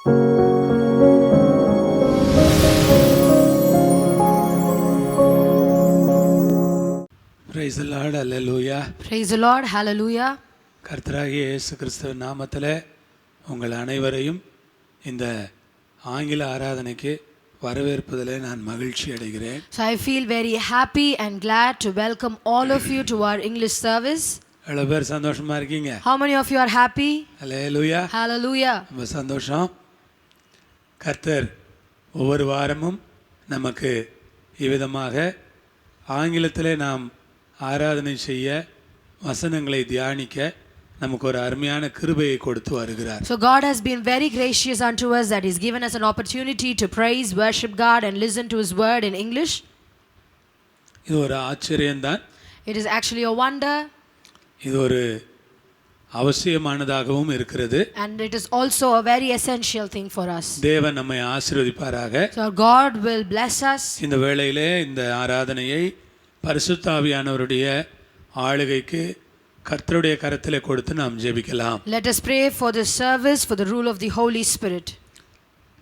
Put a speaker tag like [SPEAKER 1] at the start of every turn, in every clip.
[SPEAKER 1] Praise the Lord, hallelujah.
[SPEAKER 2] Praise the Lord, hallelujah.
[SPEAKER 1] கர்த்தராகிய இயேசு கிறிஸ்துவின் நாமத்தில் உங்கள் அனைவரையும் இந்த ஆங்கில ஆராதனைக்கு வரவேற்பதிலே நான் மகிழ்ச்சி அடைகிறேன்.
[SPEAKER 2] So I feel very happy and glad to welcome all of you to our English service.
[SPEAKER 1] எவ்வளோ பேர் சந்தோஷமா இருக்கீங்க?
[SPEAKER 2] How many of you are happy?
[SPEAKER 1] Hallelujah.
[SPEAKER 2] Hallelujah.
[SPEAKER 1] ரொம்ப சந்தோஷம். கர்த்தர் ஒவ்வொரு வாரமும் நமக்கு இவ்விதமாக ஆங்கிலத்திலே நாம் ஆராதனை செய்ய வசனங்களை தியானிக்க நமக்கு ஒரு அருமையான கிருபையை கொடுத்து வருகிறார்.
[SPEAKER 2] So God has been very gracious unto us that He's given us an opportunity to praise, worship God and listen to His word in English.
[SPEAKER 1] இது ஒரு ஆச்சரியம்தான்.
[SPEAKER 2] It is actually a wonder.
[SPEAKER 1] இது ஒரு அவசியமானதாகவும் இருக்கிறது.
[SPEAKER 2] And it is also a very essential thing for us.
[SPEAKER 1] தேவன் நம்மை ஆசீர்வதிப்பாராக.
[SPEAKER 2] So God will bless us.
[SPEAKER 1] இந்த வேளையிலே இந்த ஆராதனையை பரிசுத்த ஆவியானவருடைய ஆளுகைக்கு கர்த்தருடைய கரத்திலே கொடுத்து நாம் ஜெபிக்கலாம்.
[SPEAKER 2] Let us pray for this service, for the rule of the Holy Spirit.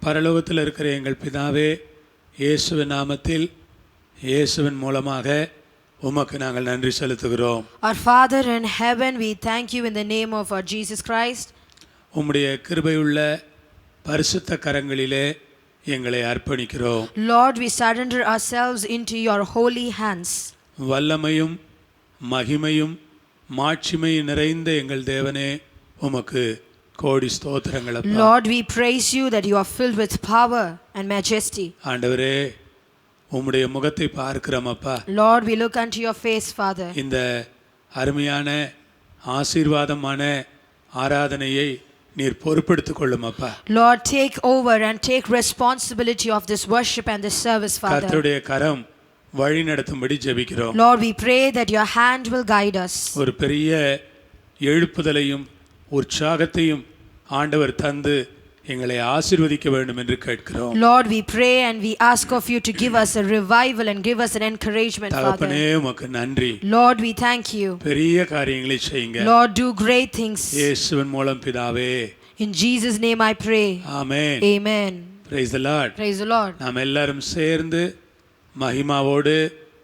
[SPEAKER 1] பரலோகத்தில் இருக்கிற எங்கள் பிதாவே, இயேசுவின் நாமத்தில் இயேசுவின் மூலமாக உமக்கு நாங்கள் நன்றி செலுத்துகிறோம்.
[SPEAKER 2] Our Father in heaven, we thank you in the name of our Jesus Christ.
[SPEAKER 1] உம்முடைய கிருபையுள்ள பரிசுத்த கரங்களிலே எங்களை அர்ப்பணிக்கிறோம்.
[SPEAKER 2] Lord, we surrender ourselves into your holy hands.
[SPEAKER 1] வல்லமையும் மகிமையும் மாட்சிமையும் நிறைந்த எங்கள் தேவனே, உமக்கு கோடி ஸ்தோத்திரங்கள் அப்பா.
[SPEAKER 2] Lord, we praise you that you are filled with power and majesty.
[SPEAKER 1] ஆண்டவரே, உம்முடைய முகத்தை பார்க்கிறோம் அப்பா.
[SPEAKER 2] Lord, we look unto your face, Father.
[SPEAKER 1] இந்த அருமையான ஆசீர்வாதமான ஆராதனையை நீர் பொறுப்பெடுத்துக் கொள்ளும் அப்பா.
[SPEAKER 2] Lord, take over and take responsibility of this worship and this service, Father.
[SPEAKER 1] கர்த்தருடைய கரம் வழி நடத்தும்படி ஜெபிக்கிறோம்.
[SPEAKER 2] Lord, we pray that your hand will guide us.
[SPEAKER 1] ஒரு பெரிய எழுப்புதலையும் உற்சாகத்தையும் ஆண்டவர் தந்து எங்களை ஆசீர்வதிக்க வேண்டும் என்று கேட்கிறோம்.
[SPEAKER 2] Lord, we pray and we ask of you to give us a revival and give us an encouragement, Father.
[SPEAKER 1] தகப்பனே, உமக்கு நன்றி.
[SPEAKER 2] Lord, we thank you.
[SPEAKER 1] பெரிய காரியங்களை செய்யுங்க.
[SPEAKER 2] Lord, do great things.
[SPEAKER 1] இயேசுவின் மூலம் பிதாவே.
[SPEAKER 2] In Jesus' name I pray.
[SPEAKER 1] Amen.
[SPEAKER 2] Amen.
[SPEAKER 1] Praise the Lord.
[SPEAKER 2] Praise the Lord.
[SPEAKER 1] நாம் எல்லாரும் சேர்ந்து மகிமாவோடு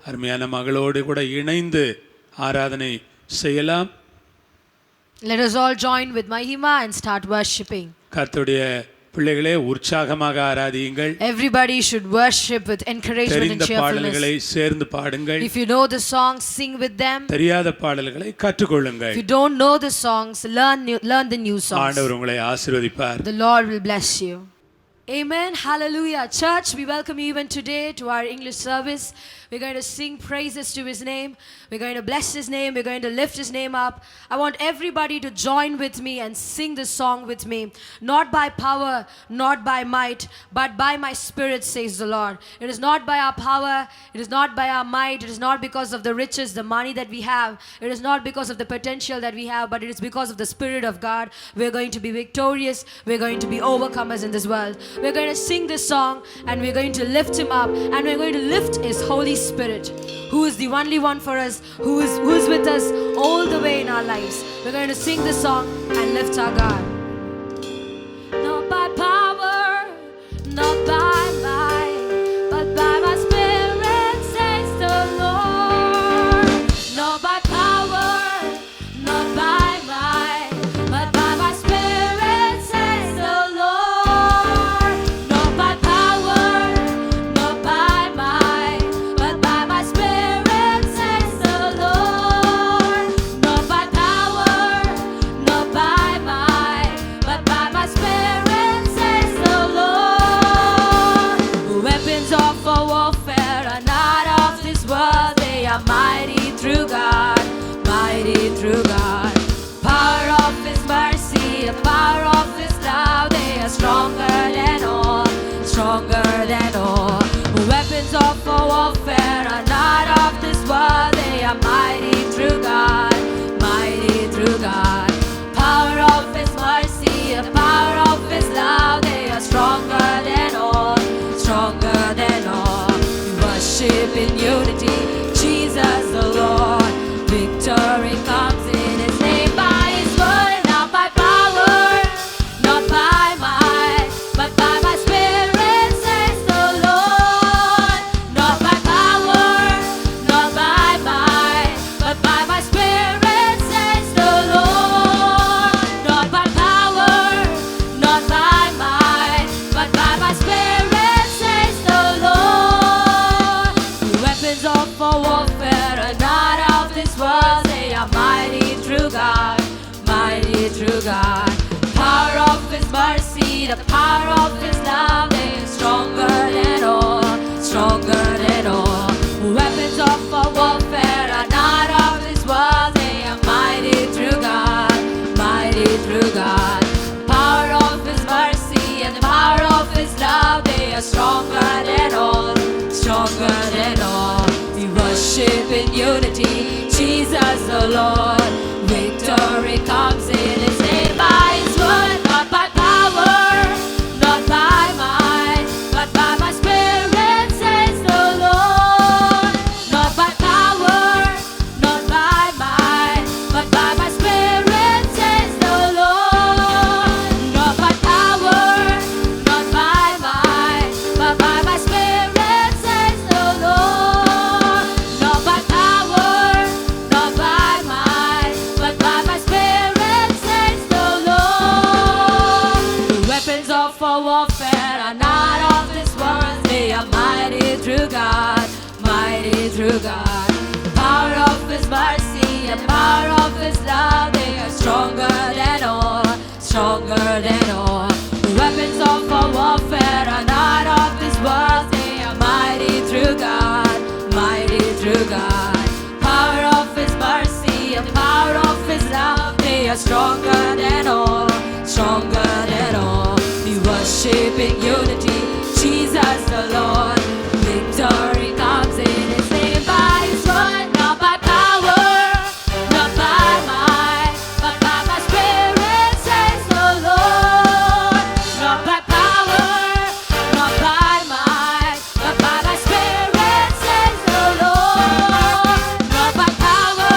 [SPEAKER 1] அருமையான மகளோடு கூட இணைந்து ஆராதனை செய்யலாம்.
[SPEAKER 2] Let us all join with Mahima and start worshipping.
[SPEAKER 1] கர்த்தருடைய பிள்ளைகளே, உற்சாகமாக ஆராதியுங்கள்.
[SPEAKER 2] Everybody should worship with encouragement and
[SPEAKER 1] தெரிந்த பாடல்களை
[SPEAKER 2] cheerfulness.
[SPEAKER 1] சேர்ந்து பாடுங்கள்.
[SPEAKER 2] If you know the songs, sing with them.
[SPEAKER 1] தெரியாத பாடல்களை கற்றுக்கொள்ளுங்கள்.
[SPEAKER 2] If you don't know the songs, learn the new songs.
[SPEAKER 1] ஆண்டவர் உங்களை ஆசீர்வதிப்பார்.
[SPEAKER 2] The Lord will bless you. Amen. Hallelujah. Church, we welcome you even today to our English service. We're going to sing praises to His name. We're going to bless His name. We're going to lift His name up. I want everybody to join with me and sing this song with me. Not by power, not by might, but by my Spirit, says the Lord. It is not by our power. It is not by our might. It is not because of the riches, the money that we have. It is not because of the potential that we have, but it is because of the Spirit of God. We're going to be victorious. We're going to be overcomers in this world. We're going to sing this song and we're going to lift Him up and we're going to lift His Holy Spirit, who is the only one for us, who is with us all the way in our lives. We're going to sing this song and lift our God. Not by power, not by might, but by my Spirit, says the Lord. Not by power, not by might, but by my Spirit, says the Lord. Not by power, not by might, but by my Spirit, says the Lord. Not by power, not by might, but by my Spirit, says the Lord. Weapons of our warfare are not of this world, they are mighty through God, mighty through God. Power of His mercy, the power of His love, they are stronger than all, stronger than all. Weapons of our warfare are not of this world, they are mighty through God, mighty through God. Power of His mercy, the power of His love, they are stronger than all, stronger than all. We worship in unity, Jesus the Lord. Victory comes in His name, by His word, not by power, not by might, mercy, the power of His love, they are stronger than all, stronger than all. Weapons of our warfare are not of this world, they are mighty through God, mighty through God. Power of His mercy and the power of His love, they are stronger than all, stronger than all. We worship in unity, Jesus the Lord. Victory comes in His name by His word, not by power, not by might, but by my Spirit, says the Lord. Not by power, not by might, but by my Spirit, says the Lord. Not by power, not by might, but by my Spirit, says the Lord. Not by power, not by might, but by my Spirit, says the Lord. The weapons of our warfare are not of this world, they are mighty through God, mighty through God. Power of His mercy and power of His love, they are stronger than all, stronger than all. The weapons of our warfare are not of this world, they are mighty through God, mighty through God. Power of His mercy and power of His love, they are stronger than all, stronger than all. We worship in unity, Jesus the Lord. Victory comes in His name by His word, not by power, not by might, but by my Spirit, says the Lord. Not by power, not by might, but by my Spirit, says the Lord. Not by power,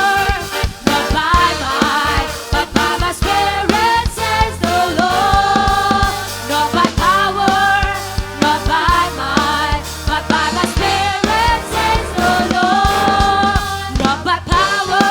[SPEAKER 2] not by might, but by my Spirit, says the Lord. Not by power, not by might, but by my Spirit, says the Lord. Not by power,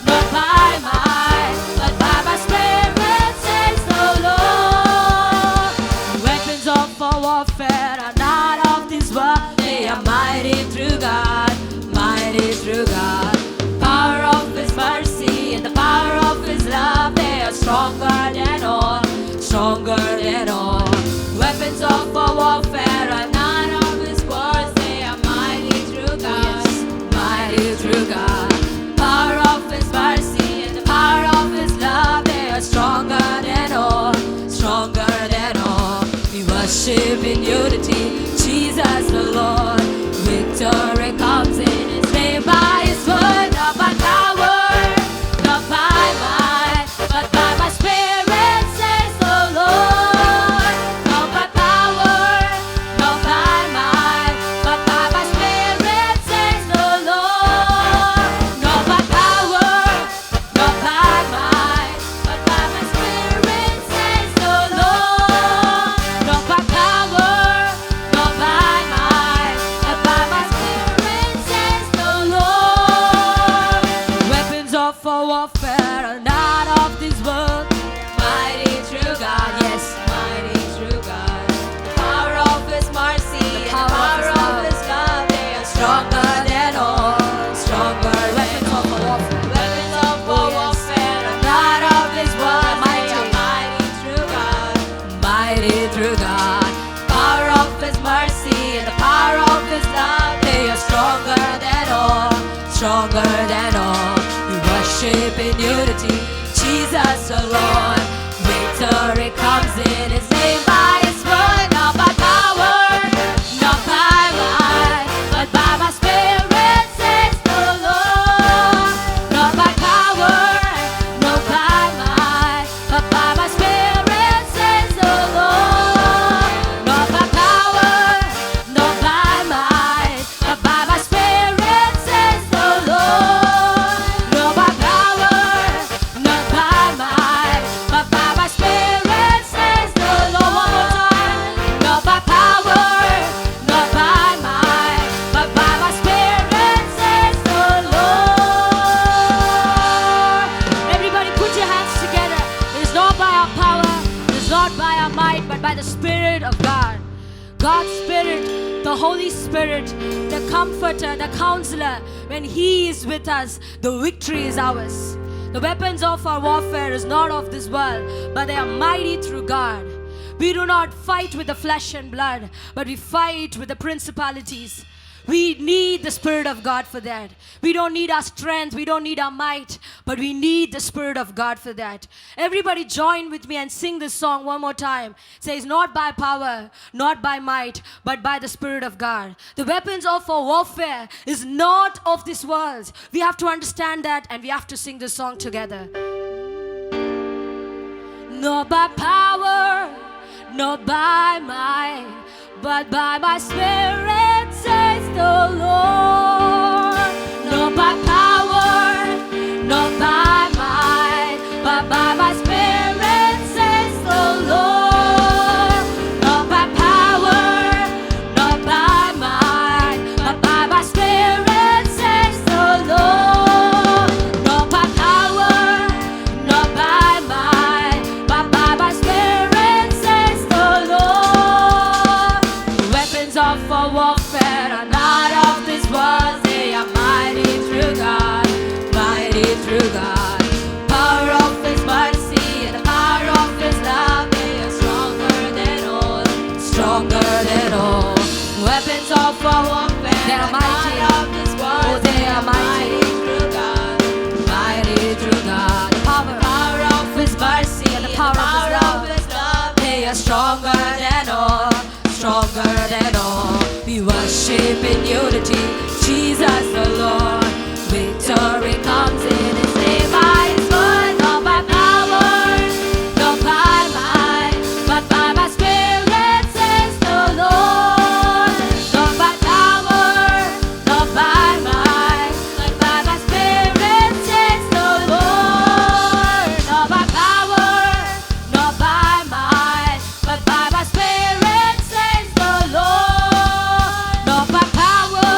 [SPEAKER 2] not by might, but by my Spirit, says the Lord. The weapons of our warfare are not of this world, they are mighty through God, mighty through God. Power of His mercy and the power of His love, they are stronger than all, stronger than all. Weapons of our warfare are not of this world, they are mighty through God, mighty through God. Power of His mercy and the power of His love, they are stronger than all, stronger than all. We worship in unity, Jesus the Lord. Victory comes in His name by His word, not by power, not by might, but by my Spirit, says the Lord. Not by power, not by might, but by my Spirit, says the Lord. Not by power, not by might, but by my Spirit, says the Lord. Not by power, not by might, but by my Spirit, says the Lord. Weapons of our warfare are not of this world, mighty through God, yes, mighty through God. The power of His mercy and the power of His love, they are stronger than all, stronger than all. Weapons of our warfare are not of this world, they are mighty through God, mighty through God. Power of His mercy and the power of His love, they are stronger than all, stronger than all. We worship in unity, Jesus the Lord. Victory comes in His name by His word, not by power, not by might, but by my Spirit, says the Lord. Not by power, not by might, but by my Spirit, says the Lord. Not by power, not by might, but by my Spirit, says the Lord. Not by power, not by might, but by my Spirit, says the Lord. One more time. Not by power, not by might, but by my Spirit, says the Lord. Everybody put your hands together. It is not by our power, it is not by our might, but by the Spirit of God. God's Spirit, the Holy Spirit, the Comforter, the Counselor. When He is with us, the victory is ours. The weapons of our warfare is not of this world, but they are mighty through God. We do not fight with the flesh and blood, but we fight with the principalities. We need the Spirit of God for that. We don't need our strength, we don't need our might, but we need the Spirit of God for that. Everybody join with me and sing this song one more time. It says, not by power, not by might, but by the Spirit of God. The weapons of our warfare is not of this world. We have to understand that, and we have to sing this song together. Not by power, not by might, but by my Spirit, says the Lord. Not by power, not by might, but by my Spirit, says the Lord. Not by power, not by might, but by my Spirit, says the Lord. Not by power, not by might, but by my Spirit, says the Lord. The weapons of our warfare are not of this world, they are mighty through God, mighty through God. Power of His mercy and the power of His love, they are stronger than all, stronger than all. Weapons of our warfare, they are mighty of this world, oh, they are mighty through God, mighty through God. The power of His mercy and the power of His love, they are stronger than all, stronger than all. We worship in unity, Jesus the Lord. Victory comes in His name, by His word. Not by power, not by might, but by my Spirit, says the Lord. Not by power, not by might, but by my Spirit, says the Lord. Not by power, not by might, but by my Spirit, says the Lord. Not by power,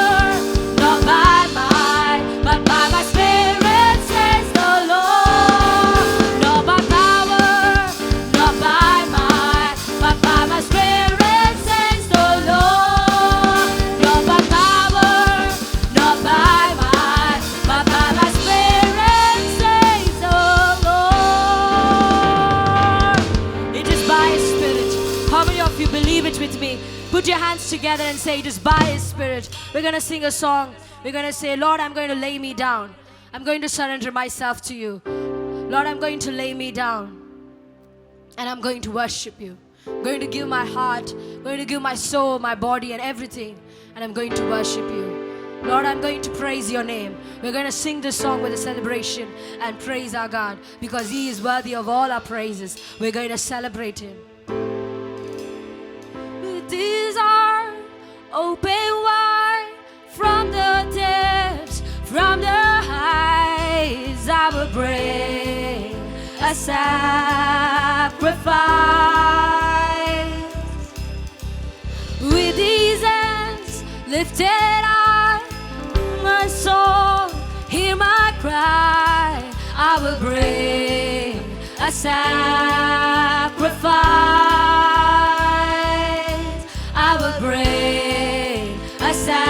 [SPEAKER 2] not by might, but by my Spirit, says the Lord. Not by power, not by might, but by my Spirit, says the Lord. Not by power, not by might, but by my Spirit, says the Lord. It is by His Spirit. How many of you believe it with me? Put your hands together and say, it is by His Spirit. We're going to sing a song. We're going to say, Lord, I'm going to lay me down. I'm going to surrender myself to you. Lord, I'm going to lay me down. And I'm going to worship you. I'm going to give my heart, I'm going to give my soul, my body, and everything. And I'm going to worship you. Lord, I'm going to praise your name. We're going to sing this song with a celebration and praise our God, because He is worthy of all our praises. We're going to celebrate Him. With His heart open wide, from the depths, from the heights, I will bring a sacrifice. With these hands lifted high, my soul, hear my cry. I will bring a sacrifice. I will bring a sacrifice.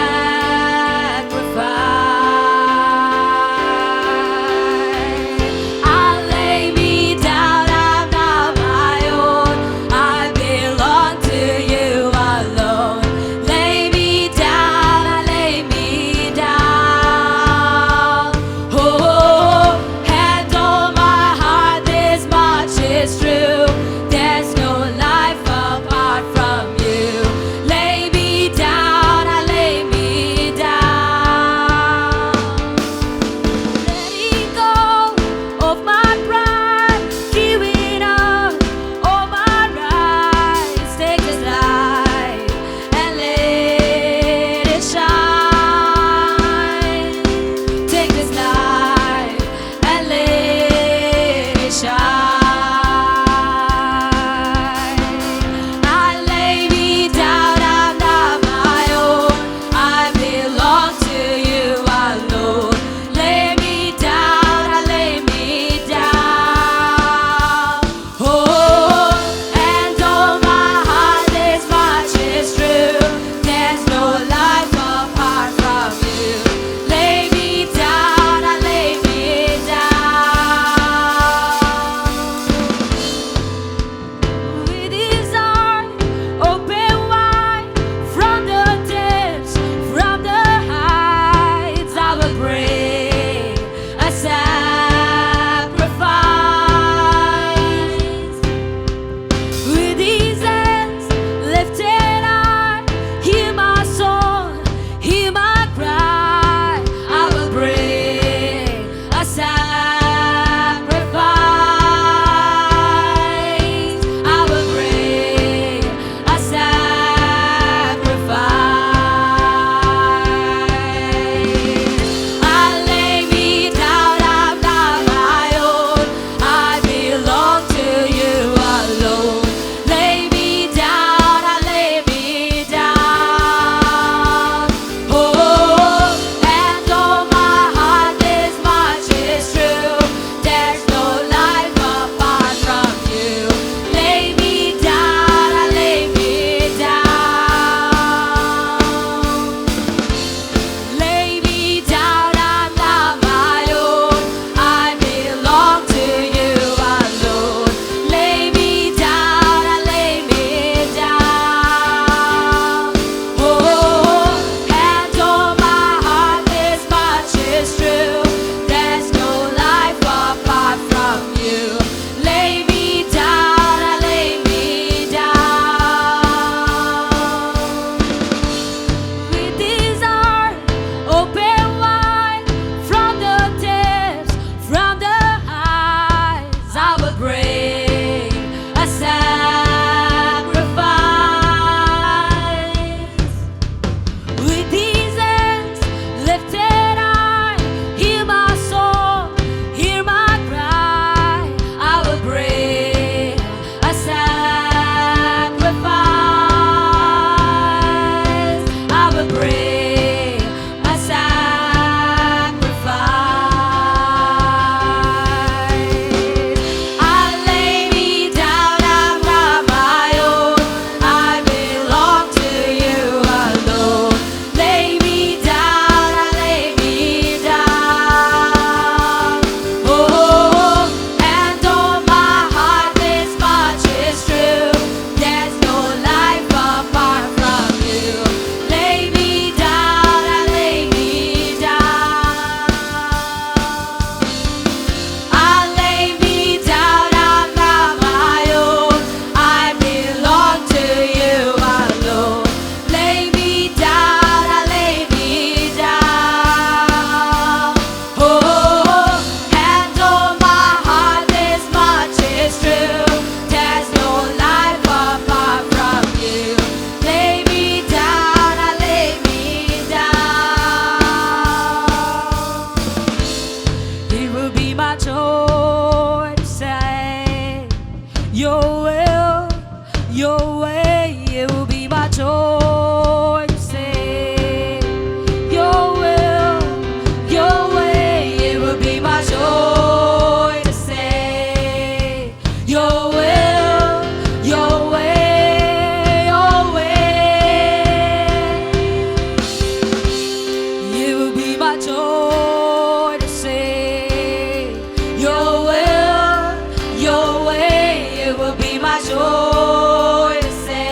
[SPEAKER 2] I lay me down, I'm not my own. I belong to you alone. Lay me down, I lay me down. Oh, handle my heart, this much is true. There's no lie. Your way, it will be my joy to say. Your will, your way, it will be my joy to say. Your will, your way, your way. It will be my joy to say. Your will, your way, it will be my joy to say.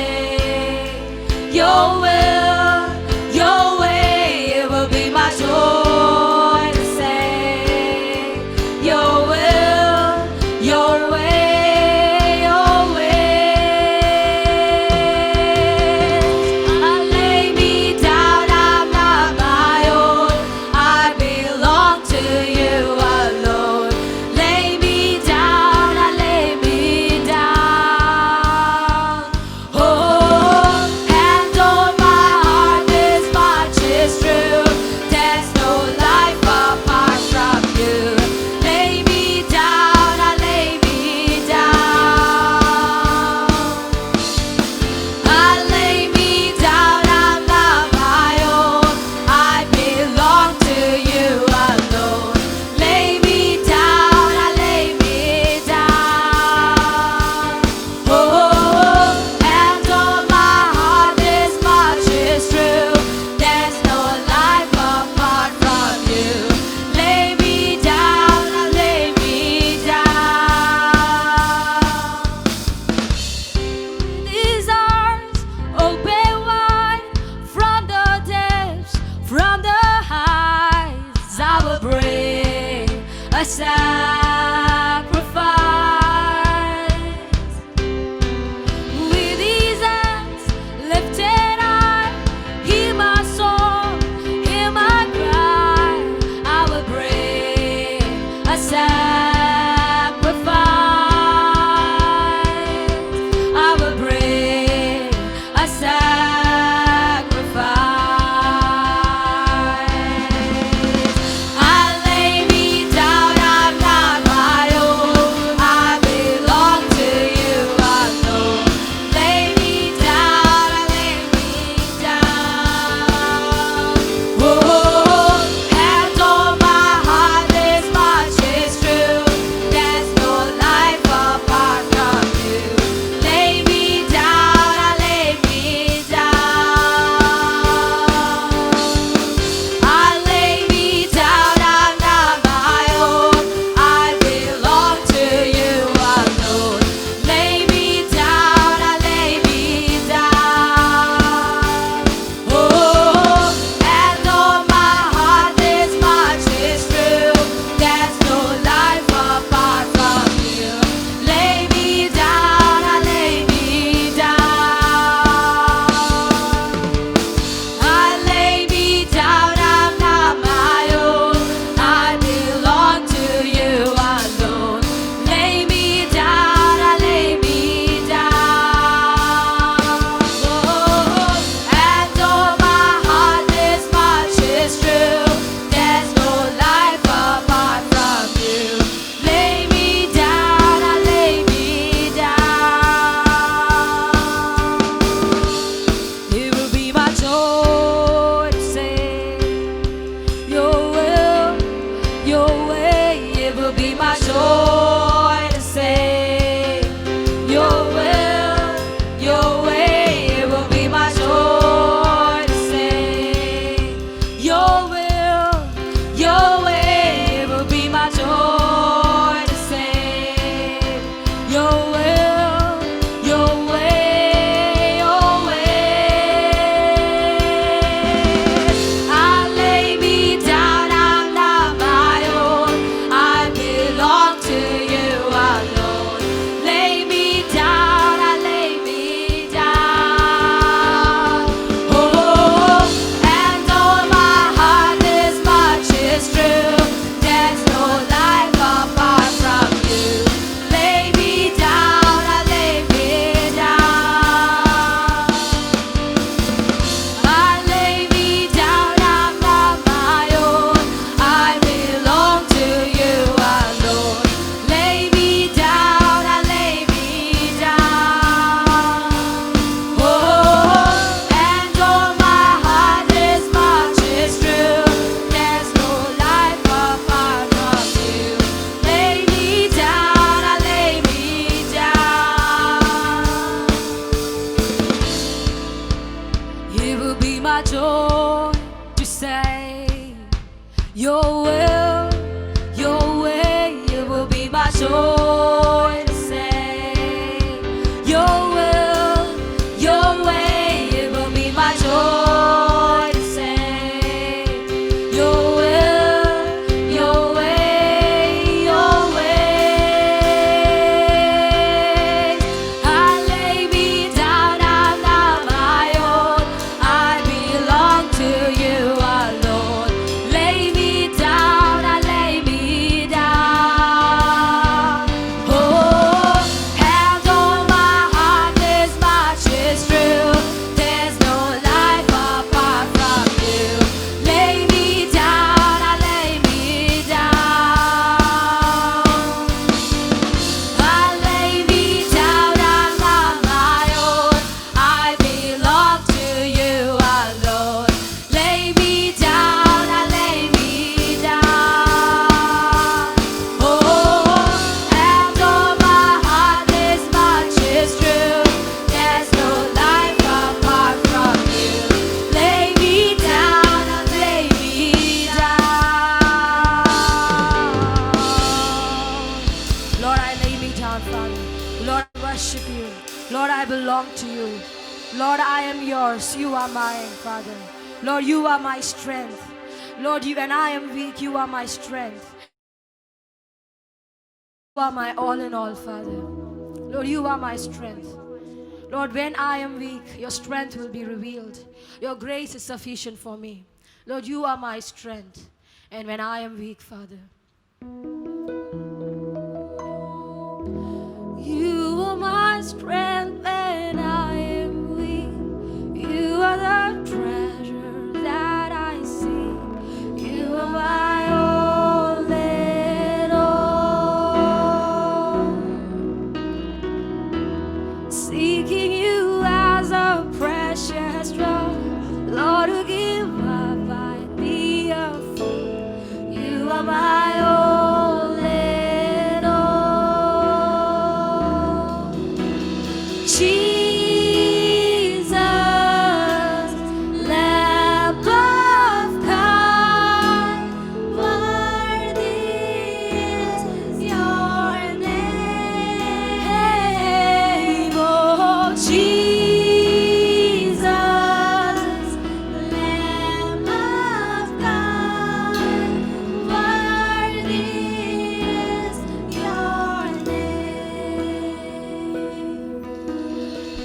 [SPEAKER 2] Your will, your way, it will be my joy to say. Your will, your way, your way. I lay me down, I'm not my own. I belong to you alone. Lay me down, I lay me down. Oh, hand on my heart, this much is true. There's no life apart from you. Lay me down, I lay me down. I lay me down, I'm not my own. I belong to you alone. Lay me down, I lay me down. Oh, and on my heart, this much is true. There's no life apart from you. Lay me down, I lay me down. These arms open wide from the depths, from the heights. I will bring a sacrifice. With these hands lifted high, hear my song, hear my cry. I will bring a sacrifice. I will bring a sacrifice. I lay me down, I'm not my joy to say your will, your way. It will be my joy to say your will, your way. It will be my joy to say your will, your way, your way. I lay me down, I'm not my own. I belong to you alone. Lay me down, I lay me down. Oh, hands on my heart, this much is true. There's no life apart from you. Lay me down, I lay me down. I lay me down, I'm not my own. I belong to you alone. Lay me down, I lay me down. Oh, hands on my heart, this much is true. There's no life apart from you. Lay me down, I lay me down. Lord, I lay me down, Father. Lord, I worship you. Lord, I belong to you. Lord, I am yours. You are mine, Father. Lord, you are my strength. Lord, you and I am weak. You are my strength. You are my all in all, Father. Lord, you are my strength. Lord, when I am weak, your strength will be revealed. Your grace is sufficient for me. Lord, you are my strength. And when I am weak, Father, you are my strength when I am weak. You are the treasure that I see. You are my all in all. Seeking you as a precious drug, Lord, to give up, I'd be a fool. You are my all in all. Jesus, Lamb of God, worthy is your name. Oh, Jesus, Lamb of God, worthy is your name.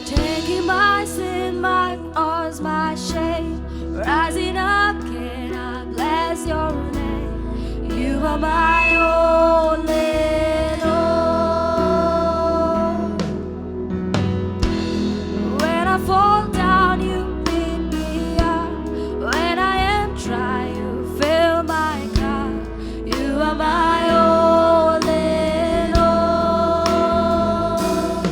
[SPEAKER 2] Taking my sin, my cause, my shame, rising up, can I bless your name? You are my all in all. When I fall down, you pick me up. When I am dry, you fill my cup. You are my all in all.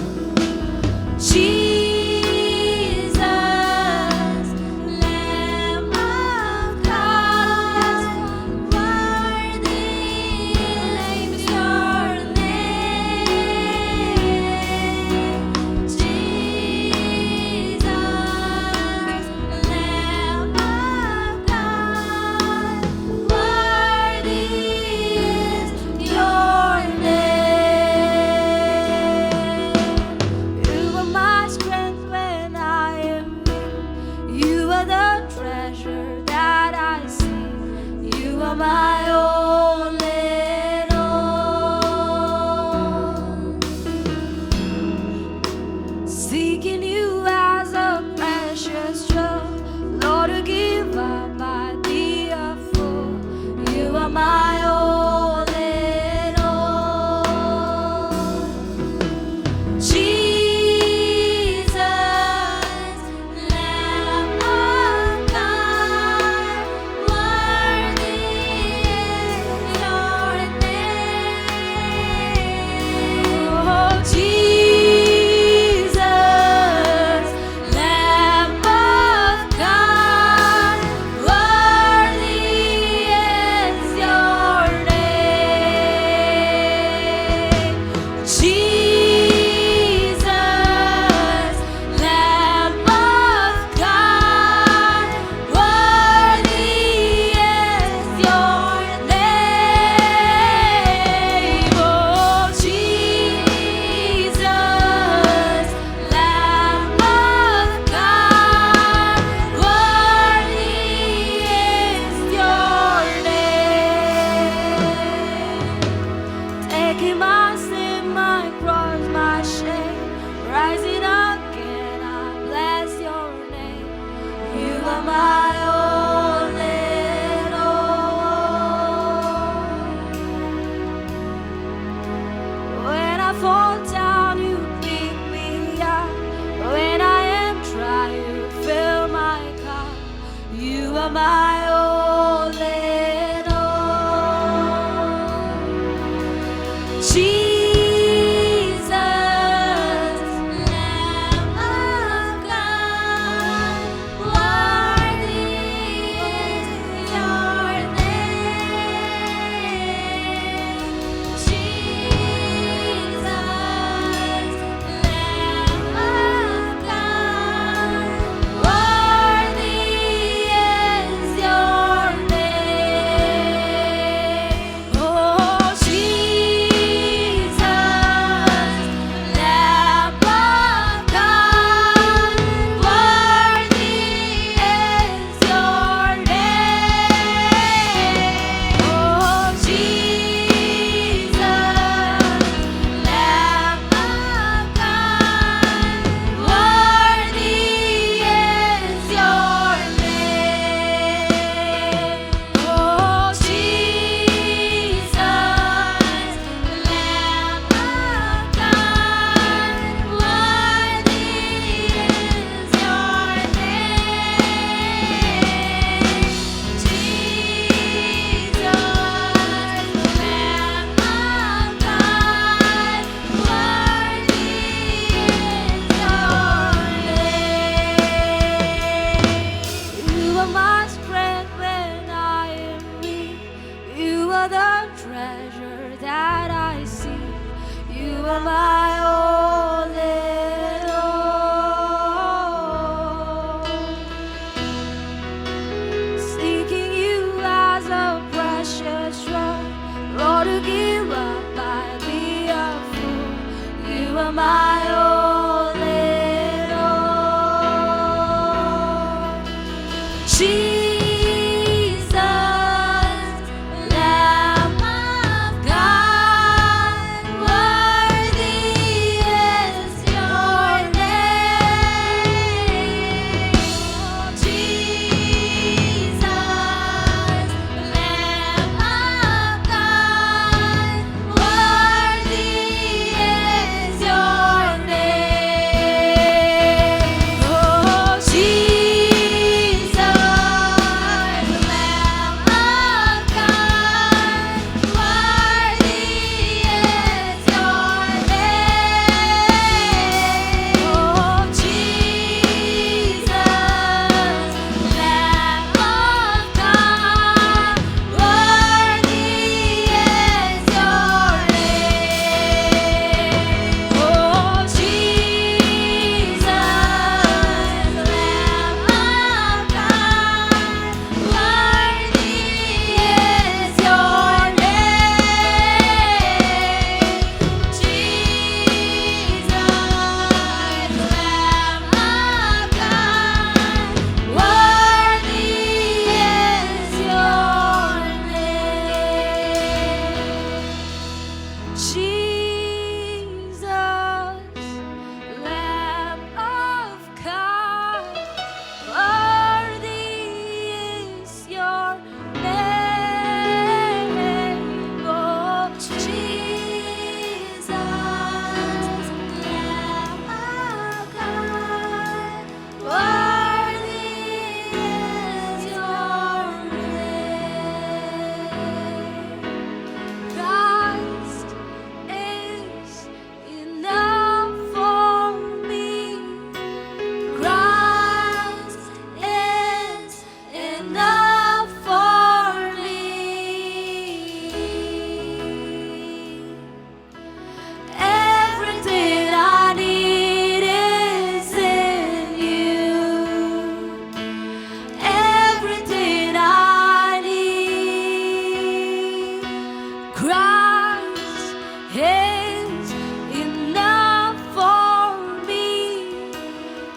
[SPEAKER 2] Jesus, Lamb of God, worthy is your name. Jesus, Lamb of God, worthy is your name. You are my strength when I am weak. You are the treasure that I see. You are my all in all. Seeking you as a precious jewel, Lord, to give up, I'd be a fool. You are my all in all. Jesus, Lamb of God, worthy is your name. Oh, Jesus,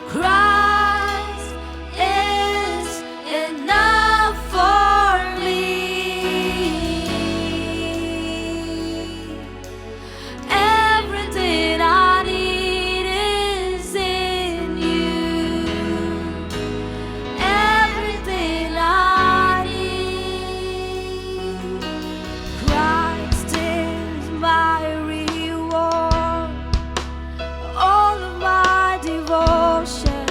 [SPEAKER 2] Christ is enough for me. Everything I need is in you. Everything I need. Christ is my reward. All of my devotion.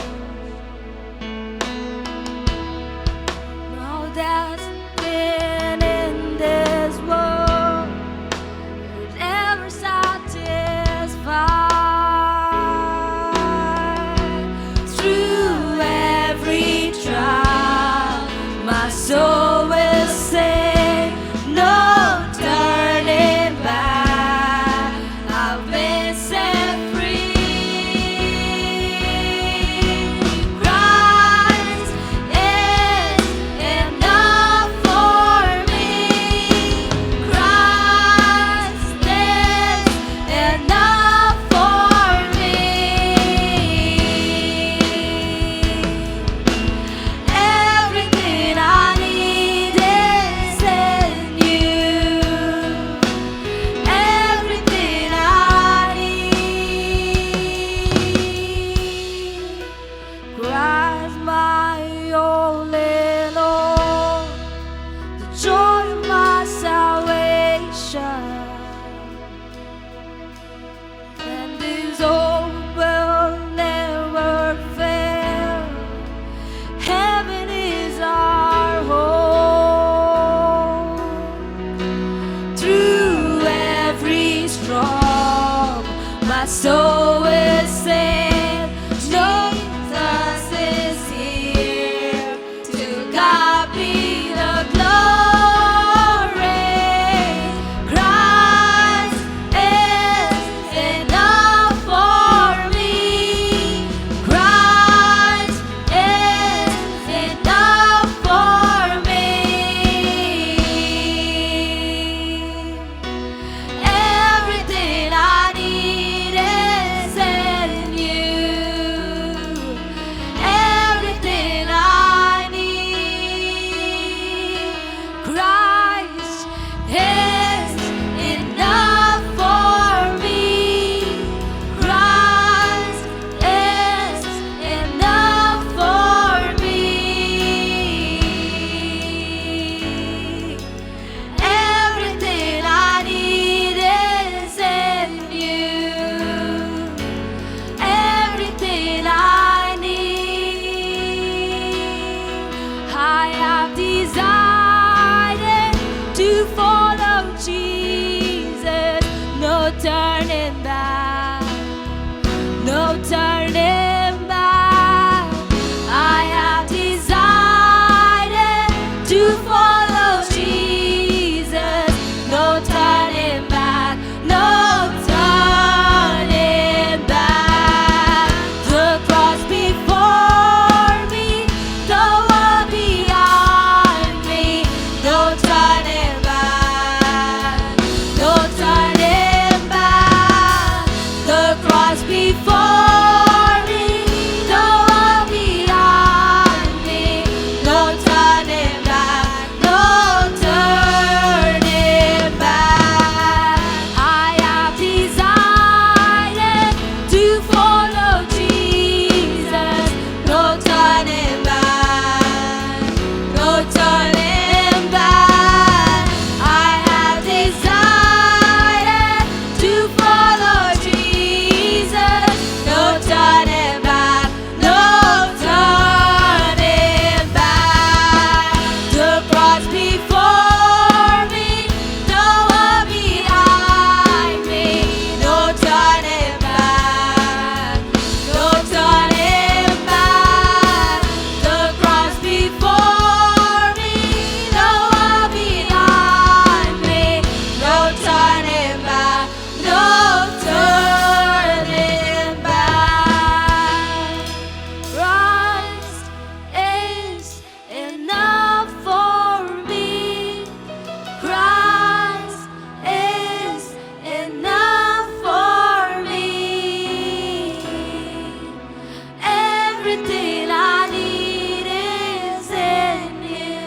[SPEAKER 2] Everything I need is in you.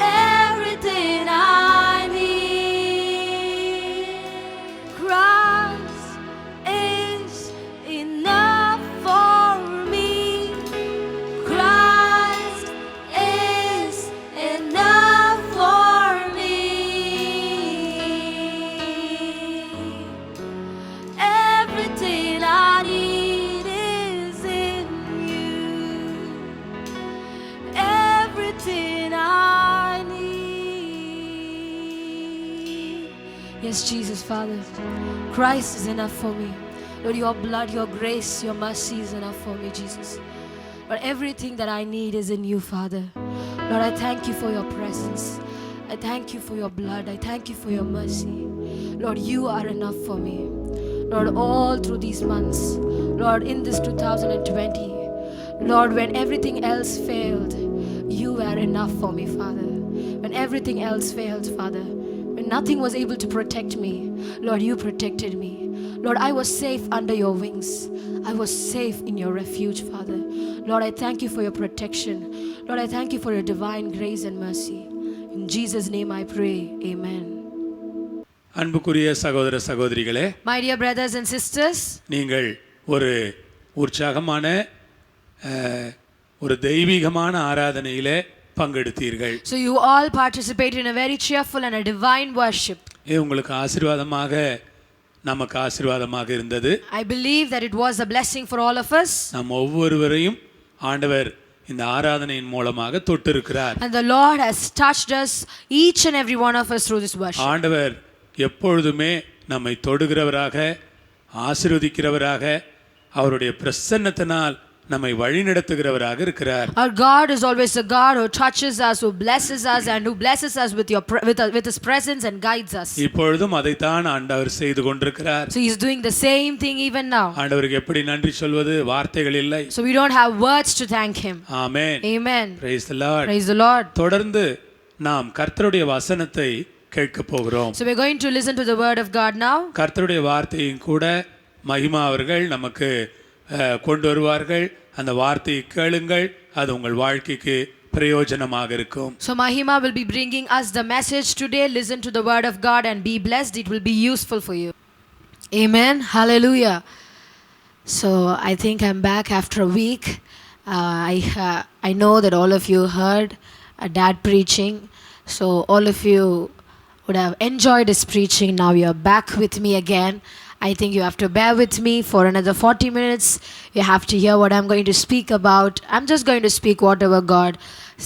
[SPEAKER 2] Everything I need. Christ is enough for me. Christ is enough for me. Everything I need is in you. Everything I need. Yes, Jesus, Father. Christ is enough for me. Lord, your blood, your grace, your mercy is enough for me, Jesus. But everything that I need is in you, Father. Lord, I thank you for your presence. I thank you for your blood. I thank you for your mercy. Lord, you are enough for me. Lord, all through these months, Lord, in this 2020, Lord, when everything else failed, you were enough for me, Father. When everything else failed, Father, when nothing was able to protect me, Lord, you protected me. Lord, I was safe under your wings. I was safe in your refuge, Father. Lord, I thank you for your protection. Lord, I thank you for your divine grace and mercy. In Jesus' name I pray. Amen.
[SPEAKER 1] அன்புக்குரிய சகோதர சகோதரிகளே,
[SPEAKER 2] My dear brothers and sisters,
[SPEAKER 1] நீங்கள் ஒரு உற்சாகமான ஒரு தெய்வீகமான ஆராதனையிலே பங்கெடுத்தீர்கள்.
[SPEAKER 2] so you all participated in a very cheerful and a divine worship.
[SPEAKER 1] இது உங்களுக்கு ஆசீர்வாதமாக, நமக்கு ஆசீர்வாதமாக இருந்தது.
[SPEAKER 2] I believe that it was a blessing for all of us.
[SPEAKER 1] நம் ஒவ்வொருவரையும் ஆண்டவர் இந்த ஆராதனையின் மூலமாக தொட்டிருக்கிறார்.
[SPEAKER 2] And the Lord has touched us, each and every one of us, through this worship.
[SPEAKER 1] ஆண்டவர் எப்பொழுதுமே நம்மை தொடுகிறவராக, ஆசீர்வதிக்கிறவராக, அவருடைய பிரசன்னத்தினால் நம்மை வழிநடத்துகிறவராக இருக்கிறார்.
[SPEAKER 2] Our God is always a God who touches us, who blesses us, and who blesses us with His presence and guides us.
[SPEAKER 1] இப்பொழுதும் அதைத்தான் ஆண்டவர் செய்து கொண்டிருக்கிறார்.
[SPEAKER 2] So He's doing the same thing even now.
[SPEAKER 1] ஆண்டவருக்கு எப்படி நன்றி சொல்வது, வார்த்தைகள் இல்லை.
[SPEAKER 2] So we don't have words to thank Him.
[SPEAKER 1] Amen.
[SPEAKER 2] Amen.
[SPEAKER 1] Praise the Lord.
[SPEAKER 2] Praise the Lord.
[SPEAKER 1] தொடர்ந்து நாம் கர்த்தருடைய வசனத்தை கேட்க போகிறோம்.
[SPEAKER 2] So we're going to listen to the word of God now.
[SPEAKER 1] கர்த்தருடைய வார்த்தையும் கூட மகிமா அவர்கள் நமக்கு கொண்டு வருவார்கள். அந்த வார்த்தையை கேளுங்கள், அது உங்கள் வாழ்க்கைக்கு பிரயோஜனமாக இருக்கும்.
[SPEAKER 2] So Mahima will be bringing us the message today. Listen to the word of God and be blessed. It will be useful for you. Amen. Hallelujah. So I think I'm back after a week. I know that all of you heard Dad preaching. So all of you would have enjoyed his preaching. Now you're back with me again. I think you have to bear with me for another 40 minutes. You have to hear what I'm going to speak about. I'm just going to speak whatever God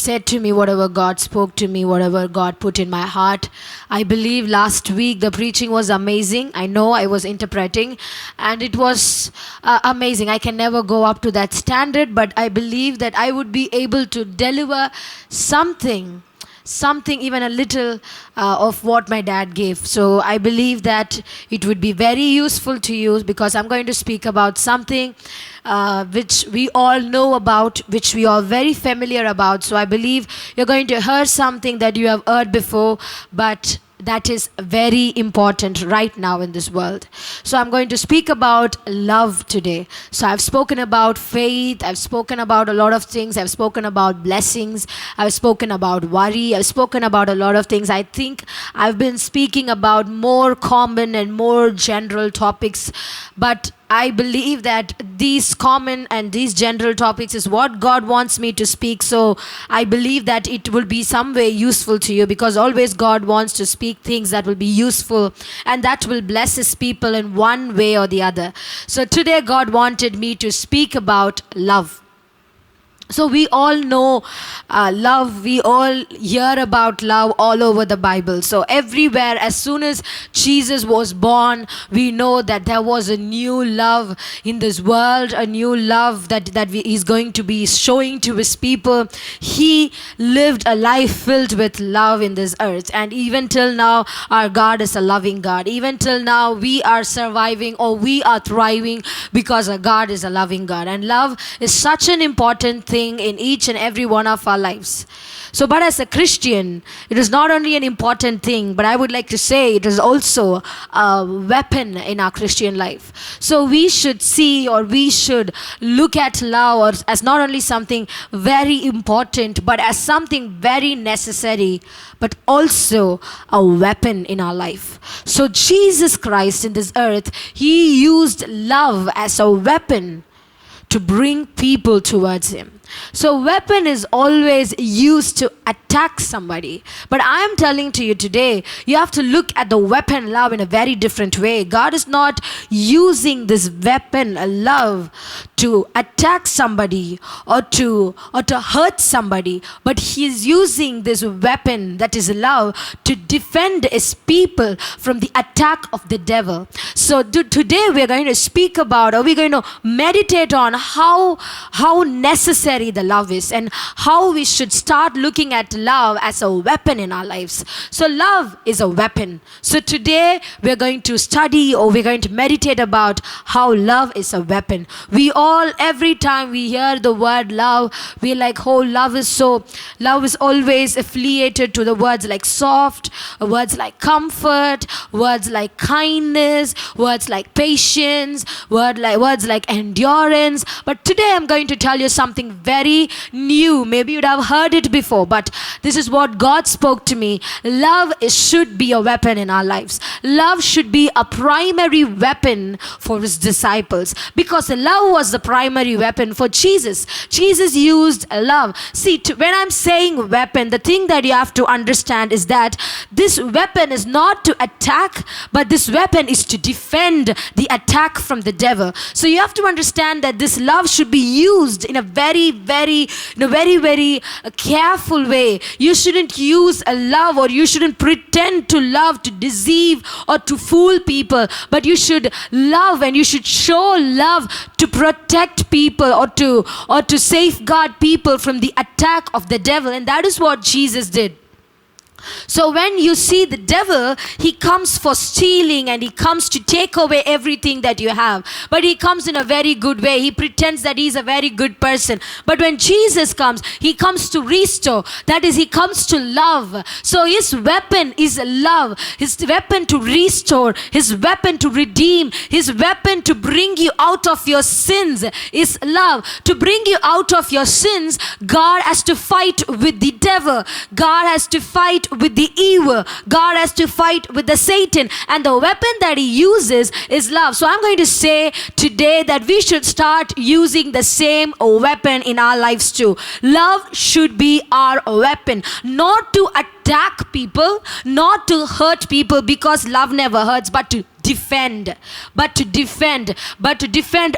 [SPEAKER 2] said to me, whatever God spoke to me, whatever God put in my heart. I believe last week the preaching was amazing. I know I was interpreting and it was amazing. I can never go up to that standard, but I believe that I would be able to deliver something, even a little of what my dad gave. So I believe that it would be very useful to you, because I'm going to speak about something which we all know about, which we are very familiar about. So I believe you're going to hear something that you have heard before, but that is very important right now in this world. So I'm going to speak about love today. So I've spoken about faith, I've spoken about a lot of things, I've spoken about blessings, I've spoken about worry, I've spoken about a lot of things. I think I've been speaking about more common and more general topics, but I believe that these common and these general topics is what God wants me to speak. So I believe that it will be some way useful to you, because always God wants to speak things that will be useful and that will bless His people in one way or the other. So today God wanted me to speak about love. So we all know love, we all hear about love all over the Bible. So everywhere, as soon as Jesus was born, we know that there was a new love in this world, a new love that He's going to be showing to His people. He lived a life filled with love in this earth, and even till now, our God is a loving God. Even till now, we are surviving, or we are thriving, because our God is a loving God. And love is such an important thing thing in each and every one of our lives. So, but as a Christian, it is not only an important thing, but I would like to say it is also a weapon in our Christian life. So we should see, or we should look at love as not only something very important, but as something very necessary, but also a weapon in our life. So Jesus Christ in this earth, he used love as a weapon to bring people towards him. So weapon is always used to attack somebody. But I am telling to you today, you have to look at the weapon love in a very different way. God is not using this weapon love to attack somebody or to hurt somebody, but he is using this weapon that is love to defend his people from the attack of the devil. So today we are going to speak about, or we're going to meditate on how necessary the love is, and how we should start looking at love as a weapon in our lives. So love is a weapon. So today we're going to study, or we're going to meditate about how love is a weapon. We all, every time we hear the word love, we're like, oh, love is always affiliated to the words like soft, words like comfort, words like kindness, words like patience, words like endurance. But today I'm going to tell you something very new. Maybe you'd have heard it before, but this is what God spoke to me. Love should be a weapon in our lives. Love should be a primary weapon for his disciples, because love was the primary weapon for Jesus. Jesus used love. See, when I'm saying weapon, the thing that you have to understand is that this weapon is not to attack, but this weapon is to defend the attack from the devil. So you have to understand that this love should be used in a very careful way. You shouldn't use a love, or you shouldn't pretend to love to deceive or to fool people, but you should love and you should show love to protect people, or to safeguard people from the attack of the devil. And that is what Jesus did. So when you see the devil, he comes for stealing, and he comes to take away everything that you have. But he comes in a very good way. He pretends that he's a very good person. But when Jesus comes, he comes to restore. That is, he comes to love. So his weapon is love. His weapon to restore. His weapon to redeem. His weapon to bring you out of your sins is love. To bring you out of your sins, God has to fight with the devil. God has to fight with the evil. God has to fight with the Satan, and the weapon that he uses is love. So I'm going to say today that we should start using the same weapon in our lives too. Love should be our weapon, not to attack people, not to hurt people, because love never hurts, but to defend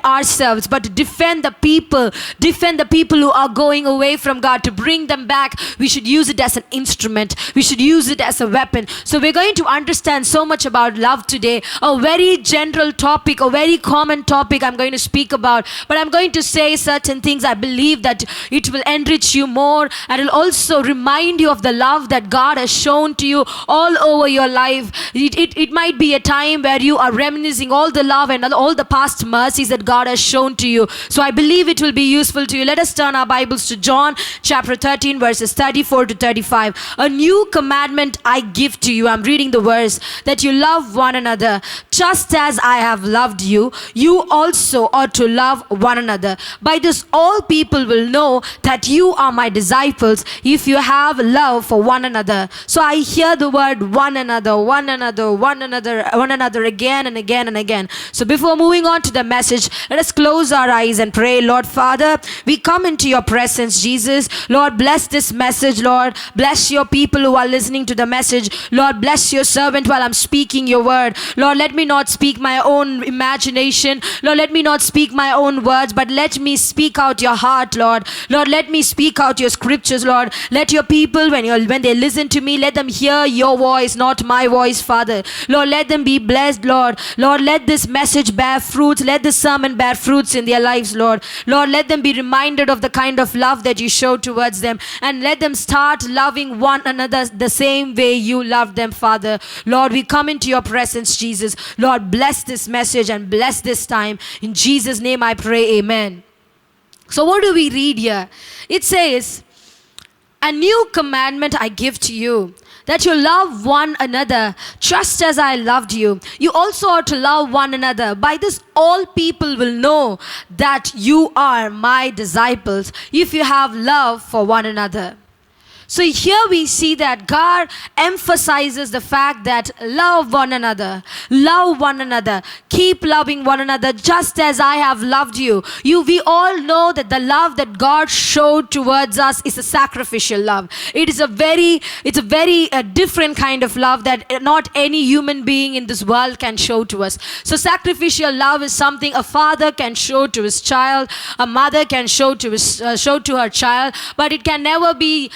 [SPEAKER 2] ourselves, but to defend the people who are going away from God, to bring them back. We should use it as an instrument. We should use it as a weapon. So we're going to understand so much about love today. A very general topic, a very common topic I'm going to speak about, but I'm going to say certain things. I believe that it will enrich you more, and it will also remind you of the love that God has shown to you all over your life. It might be a time where you are reminiscing all the love and all the past mercies that God has shown to you. So I believe it will be useful to you. Let us turn our Bibles to John chapter 13 verses 34 to 35. A new commandment I give to you. I'm reading the verse, that you love one another. Just as I have loved you, you also ought to love one another. By this all people will know that you are my disciples, if you have love for one another. So I hear the word one another again and again and again. So before moving on to the message, let us close our eyes and pray. Lord Father, we come into your presence, Jesus. Lord, bless this message, Lord. Bless your people who are listening to the message. Lord, bless your servant while I'm speaking your word. Lord, let me not speak my own imagination. Lord, let me not speak my own words, but let me speak out your heart, Lord. Lord, let me speak out your scriptures, Lord. Let your people, when they listen to me, let them hear your voice, not my voice, Father. Lord, let them be blessed, Lord. Lord, let this message bear fruits. Let this sermon bear fruits in their lives, Lord. Lord, let them be reminded of the kind of love that you show towards them, and let them start loving one another the same way you loved them, Father. Lord, we come into your presence, Jesus. Lord, bless this message and bless this time. In Jesus' name I pray, amen. So what do we read here? It says, "A new commandment I give to you, that you love one another just as I loved you. You also ought to love one another. By this all people will know that you are my disciples, if you have love for one another." So here we see that God emphasizes the fact that love one another, keep loving one another just as I have loved you. We all know that the love that God showed towards us is a sacrificial love. It's a very different kind of love that not any human being in this world can show to us. So sacrificial love is something a father can show to his child, a mother can show to her child, but it can never be.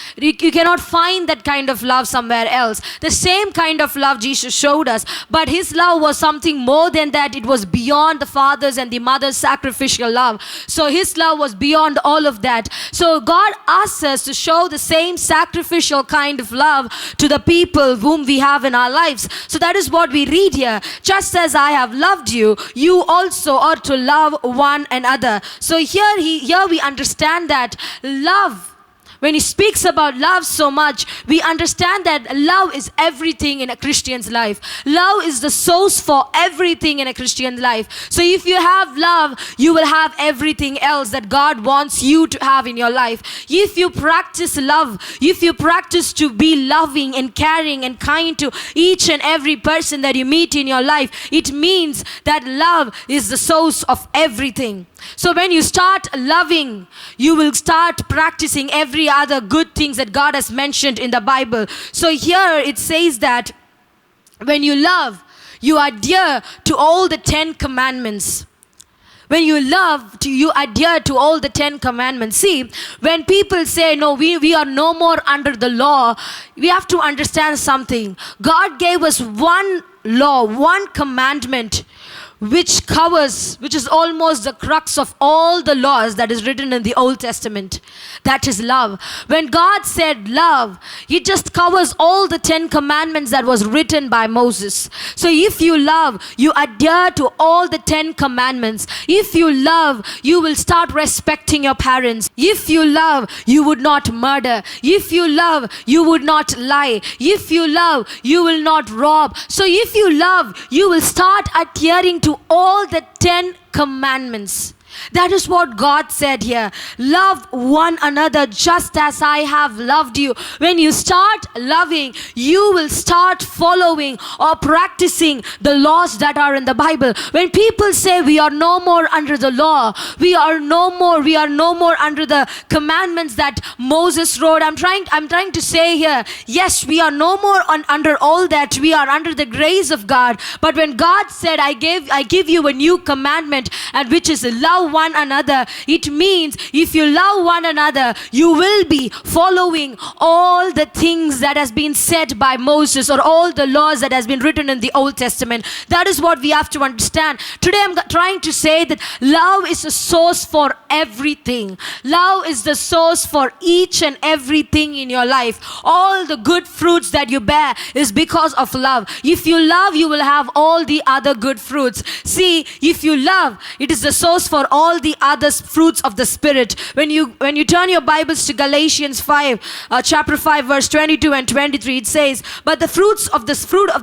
[SPEAKER 2] You cannot find that kind of love somewhere else. The same kind of love Jesus showed us, but his love was something more than that. It was beyond the father's and the mother's sacrificial love. So his love was beyond all of that. So God asks us to show the same sacrificial kind of love to the people whom we have in our lives. So that is what we read here. Just as I have loved you, you also ought to love one another. So here we understand that love, when he speaks about love so much, we understand that love is everything in a Christian's life. Love is the source for everything in a Christian's life. So if you have love, you will have everything else that God wants you to have in your life. If you practice love, if you practice to be loving and caring and kind to each and every person that you meet in your life, it means that love is the source of everything. So when you start loving, you will start practicing every other good things that God has mentioned in the Bible. So here it says that when you love, you adhere to all the 10 commandments. When you love, you adhere to all the 10 commandments. See, when people say, no, we are no more under the law, we have to understand something. God gave us one law, one commandment, which is almost the crux of all the laws that is written in the Old Testament. That is love. When God said love, he just covers all the 10 commandments that was written by Moses. So if you love, you adhere to all the 10 commandments. If you love, you will start respecting your parents. If you love, you would not murder. If you love, you would not lie. If you love, you will not rob. So if you love, you will start adhering to all the 10 commandments. That is what God said here. Love one another just as I have loved you. When you start loving, you will start following or practicing the laws that are in the Bible. When people say we are no more under the law, we are no more under the commandments that Moses wrote. I'm trying to say here, yes, we are no more under all that. We are under the grace of God. But when God said, I give you a new commandment, and which is love one another, it means if you love one another, you will be following all the things that has been said by Moses, or all the laws that has been written in the Old Testament. That is what we have to understand. Today I'm trying to say that love is a source for everything. Love is the source for each and everything in your life. All the good fruits that you bear is because of love. If you love, you will have all the other good fruits. See, if you love, it is the source for all the other fruits of the Spirit. When you turn your Bibles to Galatians 5, chapter 5, verse 22 and 23, it says, "But the fruit of the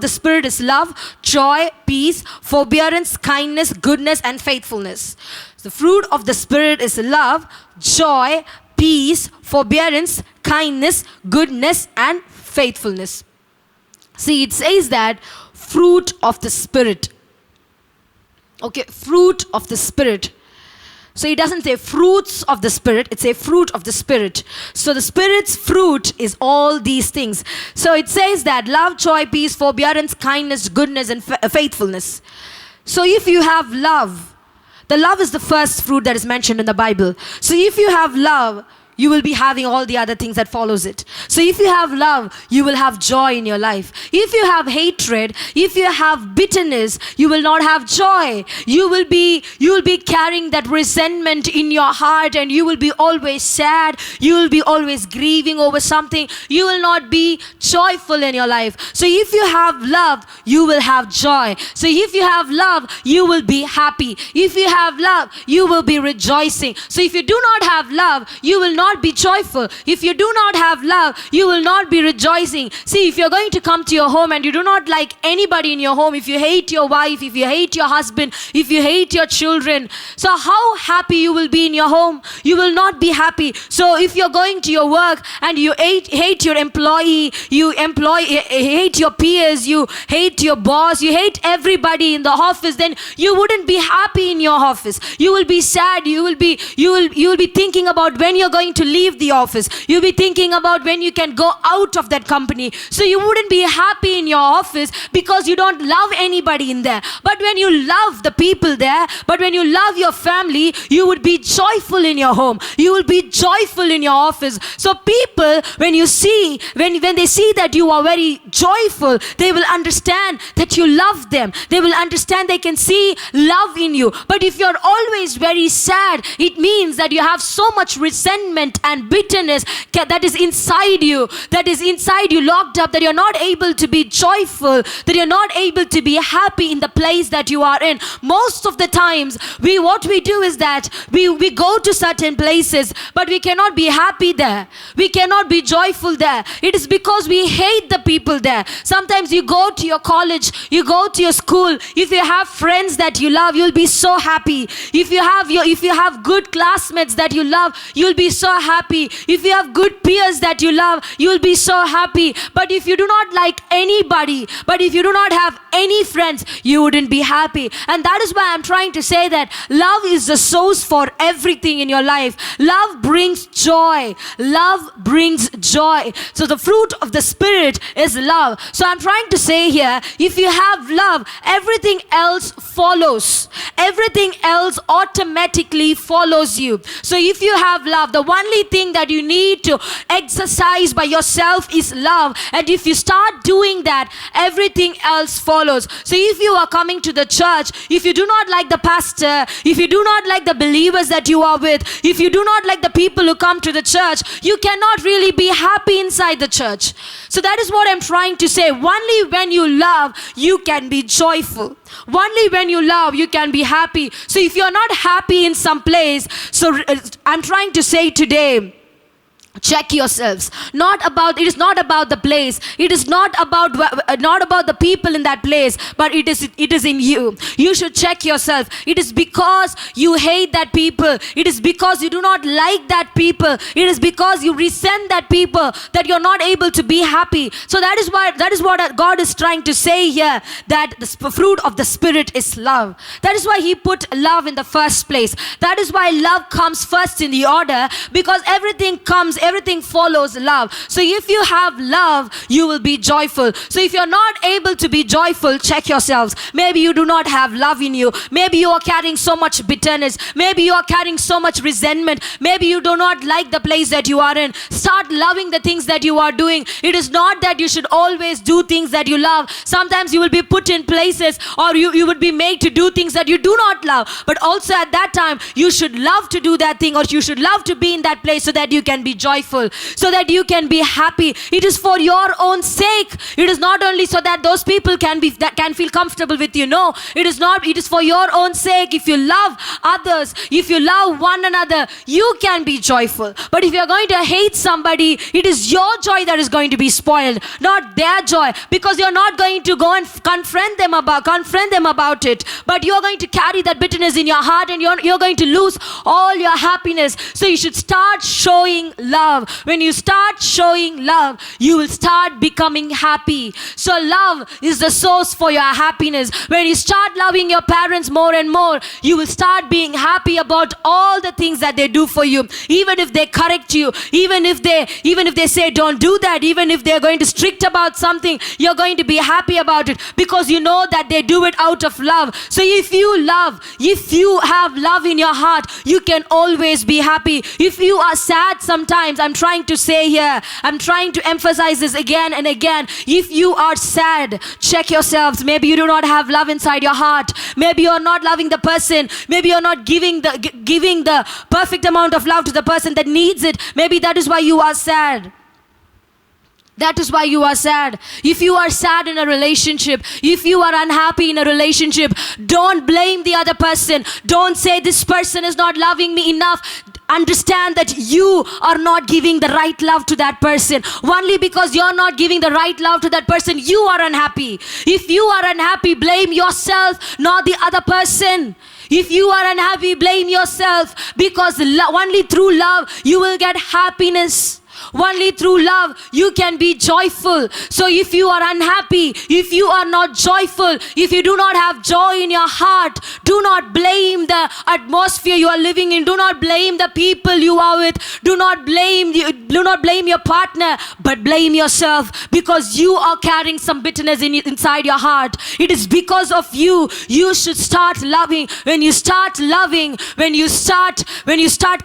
[SPEAKER 2] Spirit is love, joy, peace, forbearance, kindness, goodness, and faithfulness." The fruit of the Spirit is love, joy, peace, forbearance, kindness, goodness, and faithfulness. See, it says that fruit of the Spirit. Okay, fruit of the Spirit. So it doesn't say fruits of the Spirit, it's a fruit of the Spirit. So the Spirit's fruit is all these things. So it says that love, joy, peace, forbearance, kindness, goodness, and faithfulness. So if you have love, the love is the first fruit that is mentioned in the Bible. So if you have love, you will be having all the other things that follows it. So if you have love, you will have joy in your life. If you have hatred, if you have bitterness, you will not have joy. You will be carrying that resentment in your heart, and you will be always sad. You will be always grieving over something. You will not be joyful in your life. So if you have love, you will have joy. So if you have love, you will be happy. If you have love, you will be rejoicing. So if you do not have love, you will not be joyful. If you do not have love, you will not be rejoicing. See, if you're going to come to your home and you do not like anybody in your home, if you hate your wife, if you hate your husband, if you hate your children, so how happy you will be in your home? You will not be happy. So if you're going to your work and you hate your employee, hate your peers, you hate your boss, you hate everybody in the office, then you wouldn't be happy in your office. You will be sad. You will be thinking about when you're going to leave the office. You'll be thinking about when you can go out of that company. So you wouldn't be happy in your office because you don't love anybody in there. But when you love the people there, but when you love your family, you would be joyful in your home. You will be joyful in your office. So people, when they see that you are very joyful, they will understand that you love them. They will understand, they can see love in you. But if you're always very sad, it means that you have so much resentment and bitterness that is inside you, locked up, that you're not able to be joyful, that you're not able to be happy in the place that you are in. Most of the times, what we do is that we go to certain places, but we cannot be happy there. We cannot be joyful there. It is because we hate the people there. Sometimes you go to your college, you go to your school. If you have friends that you love, you'll be so happy. If you have good classmates that you love, you'll be so happy. If you have good peers that you love, you'll be so happy. But if you do not like anybody, but if you do not have any friends, you wouldn't be happy. And that is why I'm trying to say that love is the source for everything in your life. Love brings joy. Love brings joy. So the fruit of the Spirit is love. So I'm trying to say here, if you have love, everything else follows. Everything else automatically follows you. So if you have love, the only thing that you need to exercise by yourself is love. And if you start doing that, everything else follows. So if you are coming to the church, if you do not like the pastor, if you do not like the believers that you are with, if you do not like the people who come to the church, you cannot really be happy inside the church. So that is what I'm trying to say. Only when you love, you can be joyful. Only when you love, you can be happy. So if you're not happy in some place, so I'm trying to say today, check yourselves. It is not about the place. It is not about the people in that place, but it is in you. You should check yourself. It is because you hate that people. It is because you do not like that people. It is because you resent that people that you're not able to be happy. So that is what God is trying to say here, that the fruit of the Spirit is love. That is why He put love in the first place. That is why love comes first in the order, because everything follows love. So if you have love, you will be joyful. So if you're not able to be joyful, check yourselves. Maybe you do not have love in you. Maybe you are carrying so much bitterness. Maybe you are carrying so much resentment. Maybe you do not like the place that you are in. Start loving the things that you are doing. It is not that you should always do things that you love. Sometimes you will be put in places, or you would be made to do things that you do not love. But also at that time, you should love to do that thing, or you should love to be in that place so that you can be joyful, so that you can be happy. It is for your own sake. It is not only so that those people can feel comfortable with you. No, it is not. It is for your own sake. If you love others, if you love one another, you can be joyful. But if you're going to hate somebody, it is your joy that is going to be spoiled, not their joy, because you're not going to go and confront them about it, but you're going to carry that bitterness in your heart, and you're going to lose all your happiness. So you should start showing love. love, when you start showing love, you will start becoming happy. So love is the source for your happiness. When you start loving your parents more and more, you will start being happy about all the things that they do for you. Even if they correct you, even if they say don't do that, even if they're going to strict about something, you're going to be happy about it because you know that they do it out of love. So if you have love in your heart, you can always be happy. If you are sad sometimes, I'm trying to say here, I'm trying to emphasize this again and again. If you are sad, check yourselves. Maybe you do not have love inside your heart. Maybe you're not loving the person. Maybe you're not giving the perfect amount of love to the person that needs it. Maybe that is why you are sad. That is why you are sad. If you are sad in a relationship, if you are unhappy in a relationship, don't blame the other person. Don't say this person is not loving me enough. Understand that you are not giving the right love to that person. Only because you're not giving the right love to that person, you are unhappy. If you are unhappy, blame yourself, not the other person. If you are unhappy, blame yourself, because only through love you will get happiness. Only through love you can be joyful. So if you are unhappy, if you are not joyful, if you do not have joy in your heart, do not blame the atmosphere you are living in. Do not blame the people you are with. Do not blame your partner, but blame yourself, because you are carrying some bitterness inside your heart. It is because of you. You should start loving. When you start loving, when you start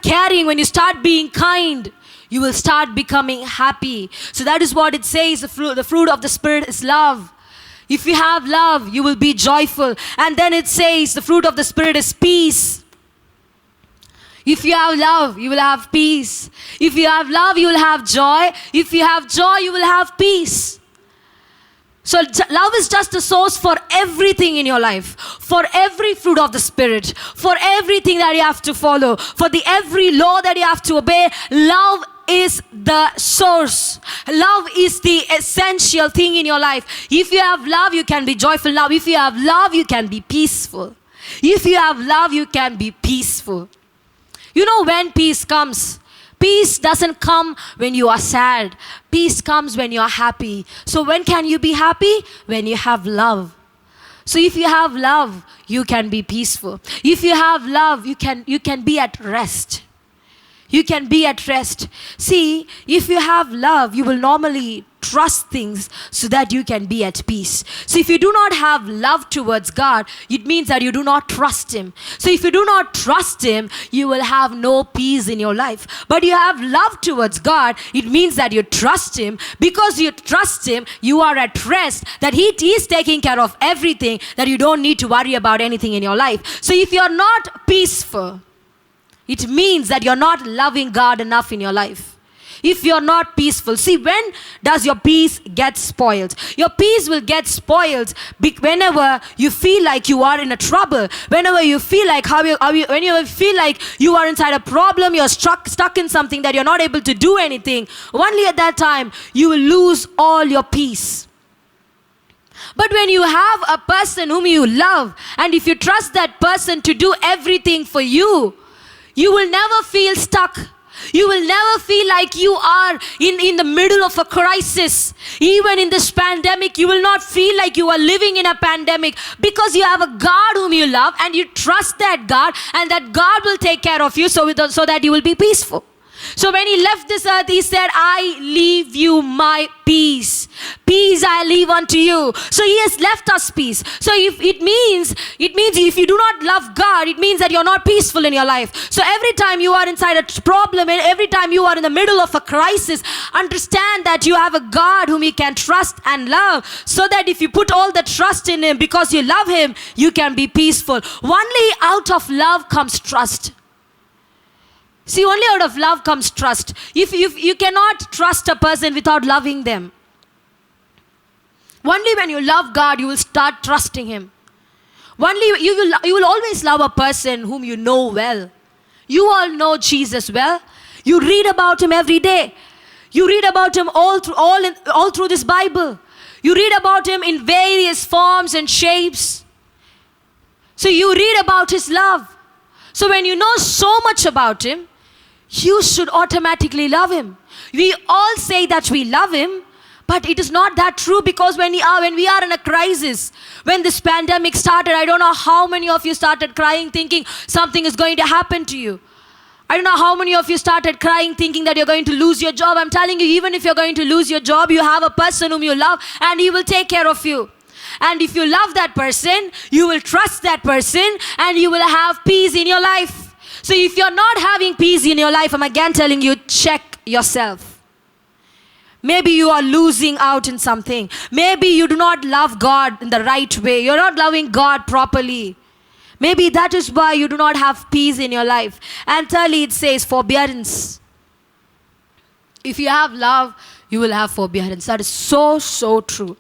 [SPEAKER 2] caring, when you start being kind, you will start becoming happy. So that is what it says. The fruit of the Spirit is love. If you have love, you will be joyful. And then it says the fruit of the Spirit is peace. If you have love, you will have peace. If you have love, you will have joy. If you have joy, you will have peace. So love is just a source for everything in your life, for every fruit of the Spirit, for everything that you have to follow, for every law that you have to obey. Love is the source. Love is the essential thing in your life. If you have love, you can be joyful. Now, if you have love, you can be peaceful. If you have love, you can be peaceful. You know when peace comes? Peace doesn't come when you are sad. Peace comes when you are happy. So when can you be happy? When you have love. So if you have love, you can be peaceful. If you have love, you can be at rest. You can be at rest. See, if you have love, you will normally trust things so that you can be at peace. So if you do not have love towards God, it means that you do not trust Him. So if you do not trust Him, you will have no peace in your life. But you have love towards God, it means that you trust Him. Because you trust Him, you are at rest, that He is taking care of everything, that you don't need to worry about anything in your life. So if you're not peaceful, it means that you're not loving God enough in your life. If you're not peaceful. See, when does your peace get spoiled? Your peace will get spoiled whenever you feel like you are in a trouble. Whenever you feel like when you feel like you are inside a problem, you're stuck in something that you're not able to do anything. Only at that time you will lose all your peace. But when you have a person whom you love, and if you trust that person to do everything for you, you will never feel stuck. You will never feel like you are in the middle of a crisis. Even in this pandemic, you will not feel like you are living in a pandemic, because you have a God whom you love and you trust that God, and that God will take care of you so that you will be peaceful. So when He left this earth, He said, I leave you my peace. Peace I leave unto you. So He has left us peace. So if it means if you do not love God, it means that you're not peaceful in your life. So every time you are inside a problem, and every time you are in the middle of a crisis, understand that you have a God whom you can trust and love, so that if you put all the trust in Him because you love Him, you can be peaceful. Only out of love comes trust. See, only out of love comes trust. If you cannot trust a person without loving them. Only when you love God, you will start trusting Him. Only you will always love a person whom you know well. You all know Jesus well. You read about Him every day. You read about Him all through this Bible. You read about Him in various forms and shapes. So you read about His love. So when you know so much about Him, you should automatically love him. We all say that we love him, but it is not that true, because when we are in a crisis, when this pandemic started, I don't know how many of you started crying thinking something is going to happen to you. I don't know how many of you started crying thinking that you're going to lose your job. I'm telling you, even if you're going to lose your job, you have a person whom you love and he will take care of you. And if you love that person, you will trust that person and you will have peace in your life. So if you're not having peace in your life, I'm again telling you, check yourself. Maybe you are losing out in something. Maybe you do not love God in the right way. You're not loving God properly. Maybe that is why you do not have peace in your life. And thirdly, it says forbearance. If you have love, you will have forbearance. That is so, so true.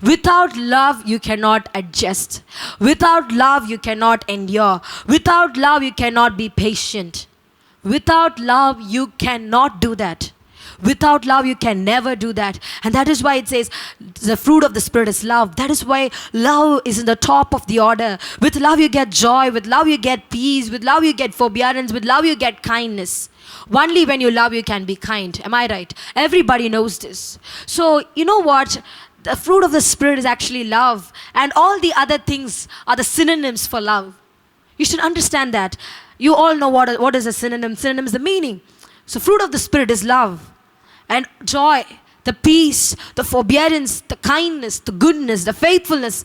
[SPEAKER 2] Without love, you cannot adjust. Without love, you cannot endure. Without love, you cannot be patient. Without love, you cannot do that. Without love, you can never do that. And that is why it says the fruit of the Spirit is love. That is why love is in the top of the order. With love, you get joy. With love, you get peace. With love, you get forbearance. With love, you get kindness. Only when you love, you can be kind. Am I right? Everybody knows this. So, you know what? The fruit of the Spirit is actually love. And all the other things are the synonyms for love. You should understand that. You all know what is a synonym. Synonym is the meaning. So, fruit of the Spirit is love. And joy, the peace, the forbearance, the kindness, the goodness, the faithfulness.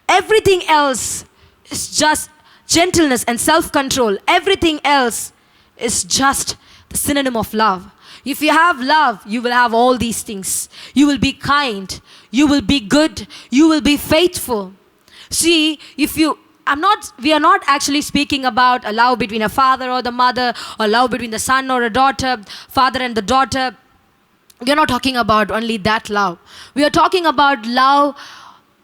[SPEAKER 2] Everything else is just gentleness and self-control. Everything else is just the synonym of love. If you have love, you will have all these things. You will be kind. You will be good. You will be faithful. See, we are not actually speaking about a love between a father or the mother, or love between the son or a daughter, father and the daughter. We are not talking about only that love. We are talking about love.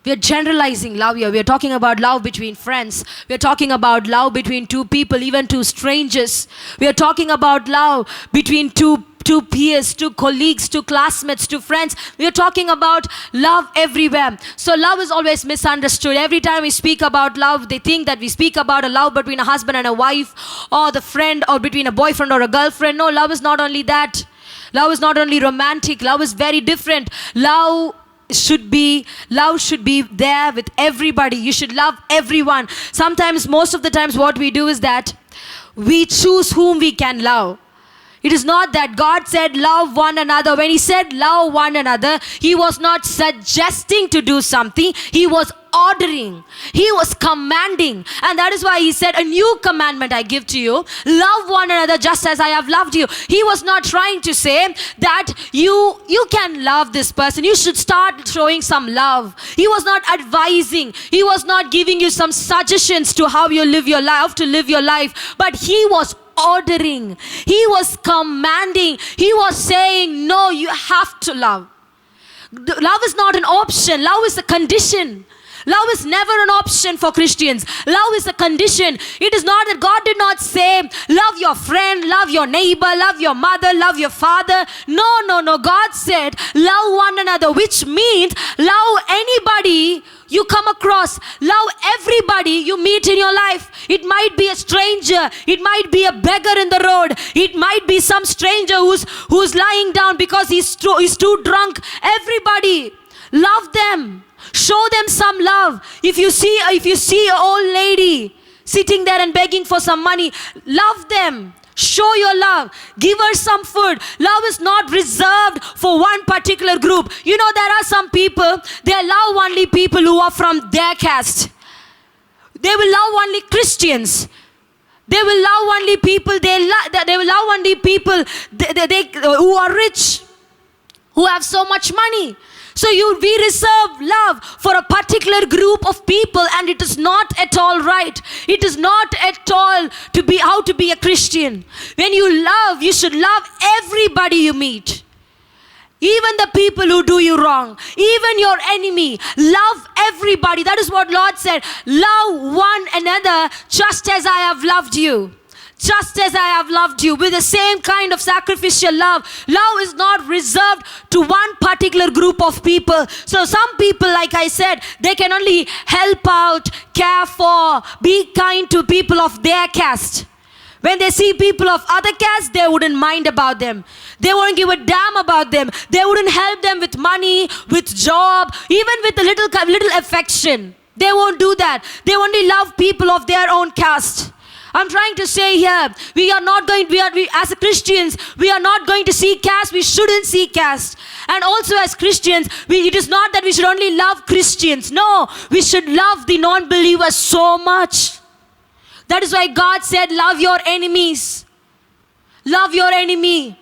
[SPEAKER 2] We are generalizing love here. We are talking about love between friends. We are talking about love between two people, even two strangers. We are talking about love between two peers, two colleagues, two classmates, two friends. We are talking about love everywhere. So love is always misunderstood. Every time we speak about love, they think that we speak about a love between a husband and a wife, or the friend, or between a boyfriend or a girlfriend. No, love is not only that. Love is not only romantic. Love is very different. Love should be there with everybody. You should love everyone. Sometimes, most of the times, what we do is that we choose whom we can love. It is not that God said love one another. When he said love one another, he was not suggesting to do something. He was ordering. He was commanding. And that is why he said, a new commandment I give to you. Love one another just as I have loved you. He was not trying to say that you can love this person. You should start showing some love. He was not advising. He was not giving you some suggestions to how you live your life, to live your life. But he was ordering. He was commanding. He was saying, no, you have to love. Love is not an option. Love is a condition. Love is never an option for Christians. Love is a condition. It is not that God did not say, love your friend, love your neighbor, love your mother, love your father. No. God said, love one another, which means love anybody you come across. Love everybody you meet in your life. It might be a stranger. It might be a beggar in the road. It might be some stranger who's lying down because he's too drunk. Everybody, love them. Show them some love. If you see an old lady sitting there and begging for some money, love them. Show your love. Give her some food. Love is not reserved for one particular group. You know, there are some people, they love only people who are from their caste. They will love only Christians. They will love only people, they will love only people who are rich, who have so much money. So we reserve love for a particular group of people, and it is not at all right. It is not at all how to be a Christian. When you love, you should love everybody you meet. Even the people who do you wrong, even your enemy, love everybody. That is what Lord said. Love one another just as I have loved you. Just as I have loved you, with the same kind of sacrificial love. Love is not reserved to one particular group of people. So some people, like I said, they can only help out, care for, be kind to people of their caste. When they see people of other caste, they wouldn't mind about them. They won't give a damn about them. They wouldn't help them with money, with job, even with a little affection. They won't do that. They only love people of their own caste. I'm trying to say here, we as Christians, we are not going to see caste. We shouldn't see caste. And also as Christians, it is not that we should only love Christians. No, we should love the non-believers so much. That is why God said, love your enemies. Love your enemy.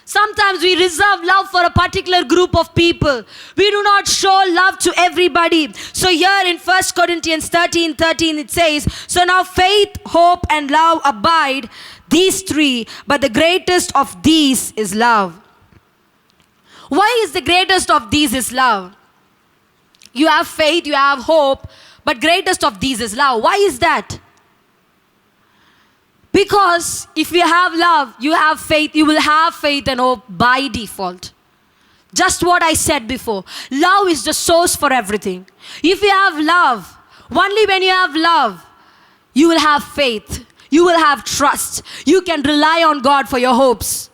[SPEAKER 2] Sometimes we reserve love for a particular group of people. We do not show love to everybody. So here in 1 Corinthians 13:13 it says, so now faith, hope and love abide, these three, but the greatest of these is love. Why is the greatest of these is love? You have faith, you have hope, but greatest of these is love. Why is that? Because if you have love, you have faith, you will have faith and hope by default. Just what I said before. Love is the source for everything. If you have love, only when you have love, you will have faith. You will have trust. You can rely on God for your hopes.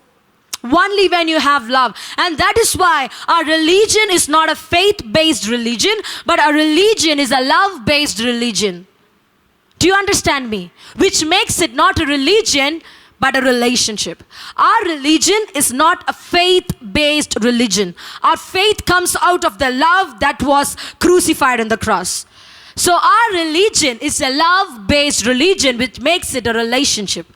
[SPEAKER 2] Only when you have love. And that is why our religion is not a faith-based religion, but our religion is a love-based religion. Do you understand me? Which makes it not a religion, but a relationship. Our religion is not a faith-based religion. Our faith comes out of the love that was crucified on the cross. So our religion is a love-based religion, which makes it a relationship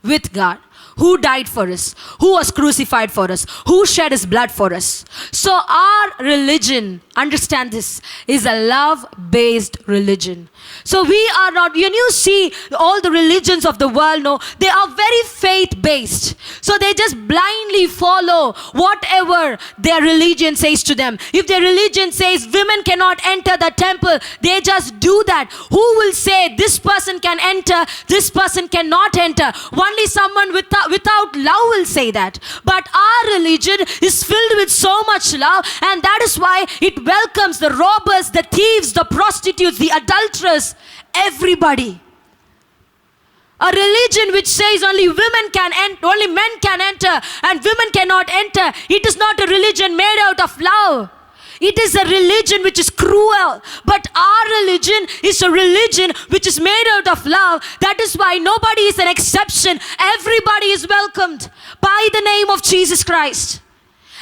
[SPEAKER 2] with God. Who died for us, who was crucified for us, who shed his blood for us. So our religion, understand this, is a love-based religion. So we are not, when you see all the religions of the world, no, they are very faith-based. So they just blindly follow whatever their religion says to them. If their religion says women cannot enter the temple, they just do that. Who will say this person can enter, this person cannot enter? Only someone without love will say that. But our religion is filled with so much love, and that is why it welcomes the robbers, the thieves, the prostitutes, the adulterers, everybody. A religion which says only women can enter, only men can enter, and women cannot enter. It is not a religion made out of love. It is a religion which is cruel. But our religion is a religion which is made out of love. That is why nobody is an exception. Everybody is welcomed by the name of Jesus Christ.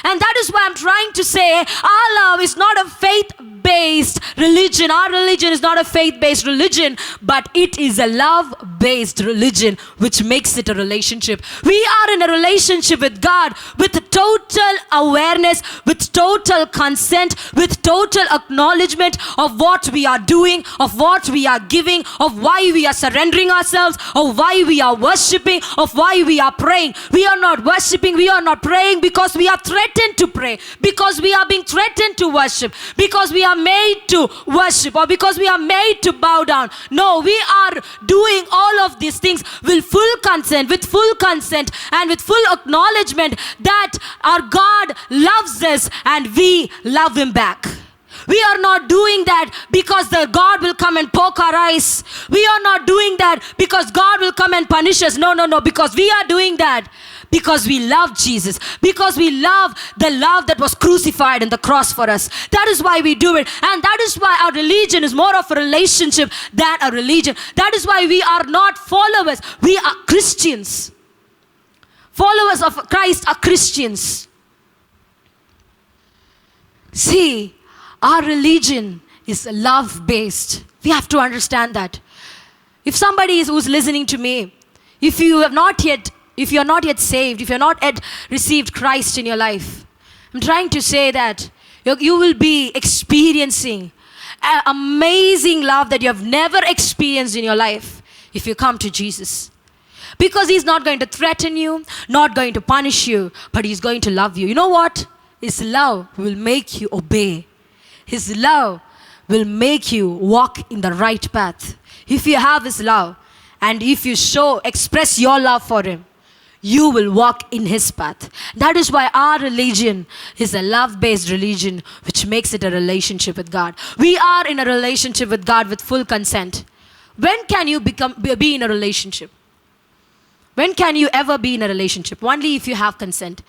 [SPEAKER 2] And that is why I'm trying to say our love is not a faith-based religion. Our religion is not a faith-based religion, but it is a love-based religion, which makes it a relationship. We are in a relationship with God with total awareness, with total consent, with total acknowledgement of what we are doing, of what we are giving, of why we are surrendering ourselves, of why we are worshiping, of why we are praying. We are not worshiping, we are not praying because we are threatened to pray, because we are being threatened to worship, because we are made to worship, or because we are made to bow down. No, we are doing all of these things with full consent, and with full acknowledgement that our God loves us and we love him back. We are not doing that because the God will come and poke our eyes. We are not doing that because God will come and punish us. No, because we are doing that because we love Jesus, because we love the love that was crucified in the cross for us. That is why we do it. And that is why our religion is more of a relationship than a religion. That is why we are not followers. We are Christians. Followers of Christ are Christians. See, our religion is love-based. We have to understand that. If somebody who's listening to me, if you are not yet saved, if you're not yet received Christ in your life, I'm trying to say that you will be experiencing an amazing love that you have never experienced in your life if you come to Jesus. Because he's not going to threaten you, not going to punish you, but he's going to love you. You know what? His love will make you obey. His love will make you walk in the right path. If you have his love, and if you express your love for him, you will walk in his path. That is why our religion is a love-based religion, which makes it a relationship with God. We are in a relationship with God with full consent. When can you be in a relationship? When can you ever be in a relationship? Only if you have consent.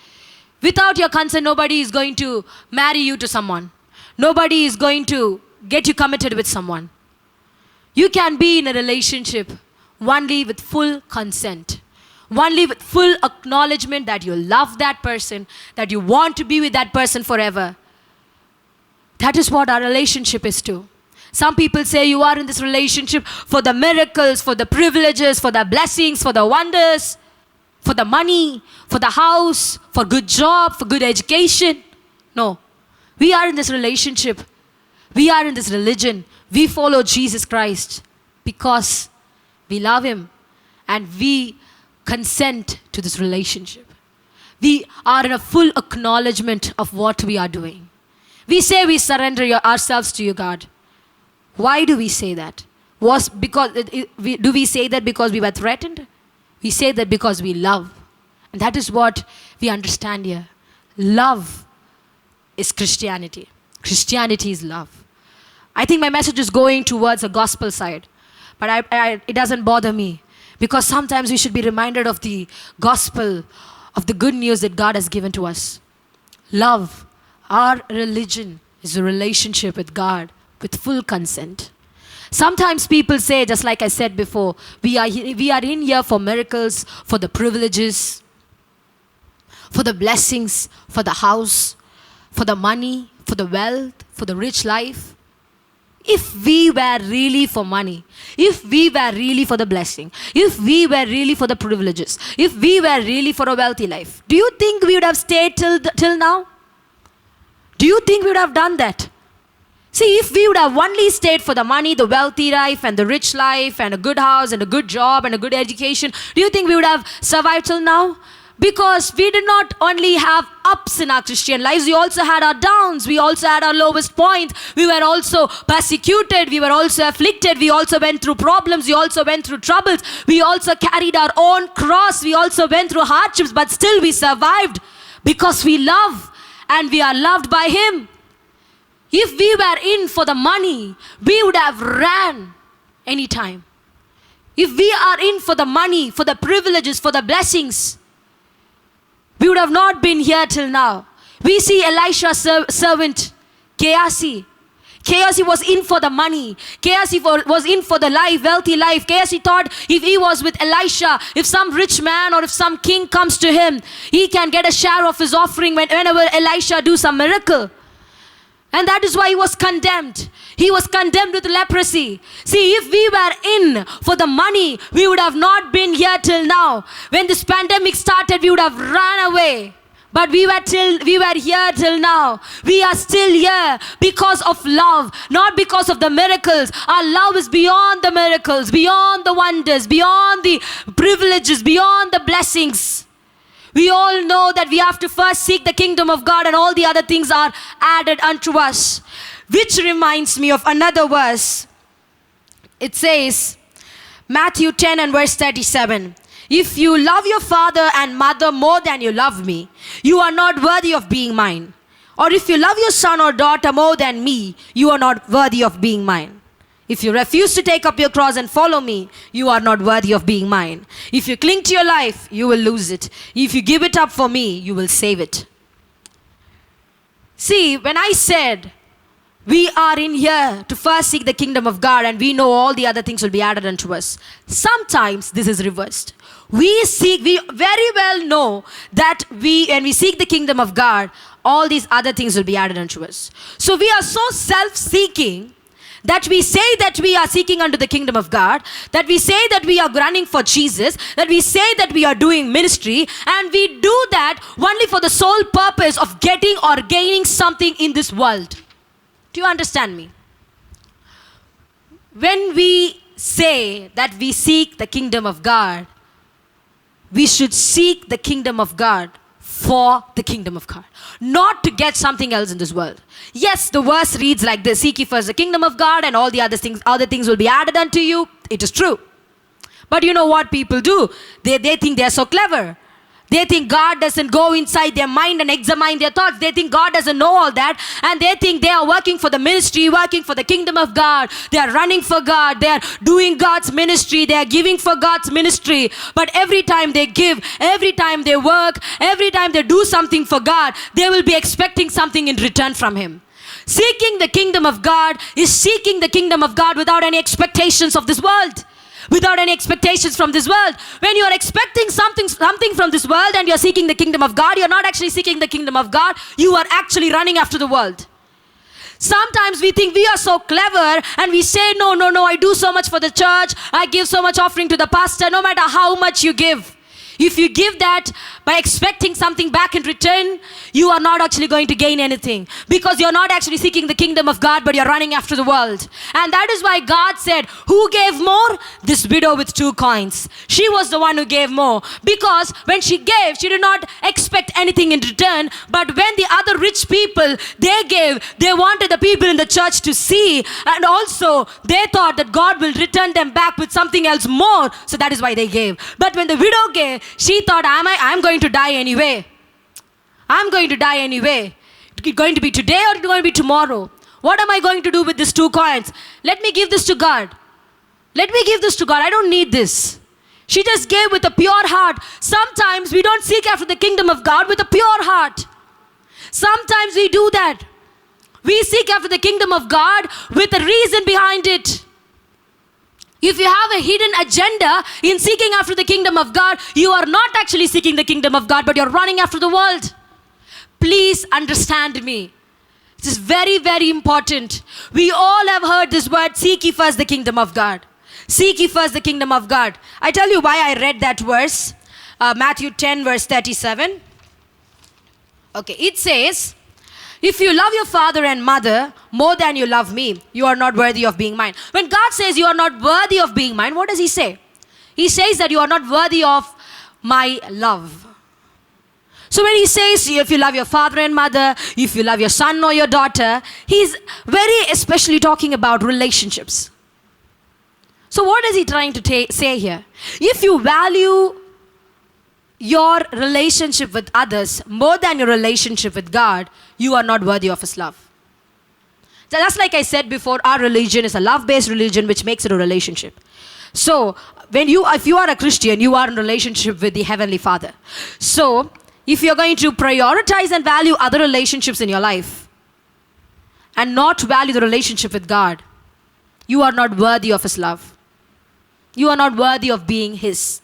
[SPEAKER 2] Without your consent, nobody is going to marry you to someone. Nobody is going to get you committed with someone. You can be in a relationship only with full consent. Only with full acknowledgement that you love that person, that you want to be with that person forever. That is what our relationship is too. Some people say you are in this relationship for the miracles, for the privileges, for the blessings, for the wonders, for the money, for the house, for good job, for good education. No. We are in this relationship. We are in this religion. We follow Jesus Christ because we love Him and we consent to this relationship. We are in a full acknowledgement of what we are doing. We say we surrender ourselves to you, God. Why do we say that? Do we say that because we were threatened? We say that because we love. And that is what we understand here. Love is Christianity. Christianity is love. I think my message is going towards a gospel side. But it doesn't bother me. Because sometimes we should be reminded of the gospel, of the good news that God has given to us. Love. Our religion is a relationship with God with full consent. Sometimes people say, just like I said before, we are in here for miracles, for the privileges, for the blessings, for the house, for the money, for the wealth, for the rich life. If we were really for money, if we were really for the blessing, if we were really for the privileges, if we were really for a wealthy life, do you think we would have stayed till now? Do you think we would have done that? See, if we would have only stayed for the money, the wealthy life, and the rich life, and a good house, and a good job, and a good education, do you think we would have survived till now? Because we did not only have ups in our Christian lives, we also had our downs, we also had our lowest points, we were also persecuted, we were also afflicted, we also went through problems, we also went through troubles, we also carried our own cross, we also went through hardships, but still we survived because we love and we are loved by Him. If we were in for the money, we would have ran anytime. If we are in for the money, for the privileges, for the blessings, we would have not been here till now. We see Elisha's servant, Gehazi. Gehazi was in for the money. Gehazi was in for the life, wealthy life. Gehazi thought if he was with Elisha, if some rich man or if some king comes to him, he can get a share of his offering whenever Elisha do some miracle. And that is why he was condemned. He was condemned with leprosy. See, if we were in for the money, we would have not been here till now. When this pandemic started, we would have run away. But we were here till now. We are still here because of love, not because of the miracles. Our love is beyond the miracles, beyond the wonders, beyond the privileges, beyond the blessings. We all know that we have to first seek the kingdom of God and all the other things are added unto us. Which reminds me of another verse. It says, Matthew 10 and verse 37. If you love your father and mother more than you love me, you are not worthy of being mine. Or if you love your son or daughter more than me, you are not worthy of being mine. If you refuse to take up your cross and follow me, you are not worthy of being mine. If you cling to your life, you will lose it. If you give it up for me, you will save it. See, when I said we are in here to first seek the kingdom of God and we know all the other things will be added unto us, sometimes this is reversed. We very well know that when we seek the kingdom of God, all these other things will be added unto us. So we are so self-seeking that we say that we are seeking unto the kingdom of God, that we say that we are running for Jesus, that we say that we are doing ministry, and we do that only for the sole purpose of getting or gaining something in this world. Do you understand me? When we say that we seek the kingdom of God, we should seek the kingdom of God for the kingdom of God, not to get something else in this world. Yes, the verse reads like this: seek ye first the kingdom of God and all the other things will be added unto you. It is true. But you know what people do? They think they are so clever. They think God doesn't go inside their mind and examine their thoughts. They think God doesn't know all that. And they think they are working for the ministry, working for the kingdom of God. They are running for God. They are doing God's ministry. They are giving for God's ministry. But every time they give, every time they work, every time they do something for God, they will be expecting something in return from Him. Seeking the kingdom of God is seeking the kingdom of God without any expectations of this world. Without any expectations from this world. When you are expecting something from this world and you are seeking the kingdom of God, you are not actually seeking the kingdom of God. You are actually running after the world. Sometimes we think we are so clever and we say, no, I do so much for the church. I give so much offering to the pastor, no matter how much you give. If you give that by expecting something back in return, you are not actually going to gain anything. Because you're not actually seeking the kingdom of God, but you're running after the world. And that is why God said, who gave more? This widow with 2 coins. She was the one who gave more. Because when she gave, she did not expect anything in return. But when the other rich people, they gave, they wanted the people in the church to see. And also, they thought that God will return them back with something else more. So that is why they gave. But when the widow gave, she thought, I'm going to die anyway. I'm going to die anyway. It's going to be today or it's going to be tomorrow. What am I going to do with these 2 coins? Let me give this to God. Let me give this to God. I don't need this. She just gave with a pure heart. Sometimes we don't seek after the kingdom of God with a pure heart. Sometimes we do that. We seek after the kingdom of God with a reason behind it. If you have a hidden agenda in seeking after the kingdom of God, you are not actually seeking the kingdom of God, but you're running after the world. Please understand me. This is very, very important. We all have heard this word, seek ye first the kingdom of God. Seek ye first the kingdom of God. I tell you why I read that verse. Matthew 10 verse 37. Okay, it says, if you love your father and mother more than you love me, you are not worthy of being mine. When God says you are not worthy of being mine, what does He say? He says that you are not worthy of my love. So when He says, if you love your father and mother, if you love your son or your daughter, He's very especially talking about relationships. So what is He trying to say here? If you value your relationship with others more than your relationship with God, you are not worthy of His love. So just like I said before, our religion is a love-based religion which makes it a relationship. So if you are a Christian, you are in a relationship with the Heavenly Father. So if you're going to prioritize and value other relationships in your life and not value the relationship with God, you are not worthy of His love. You are not worthy of being His.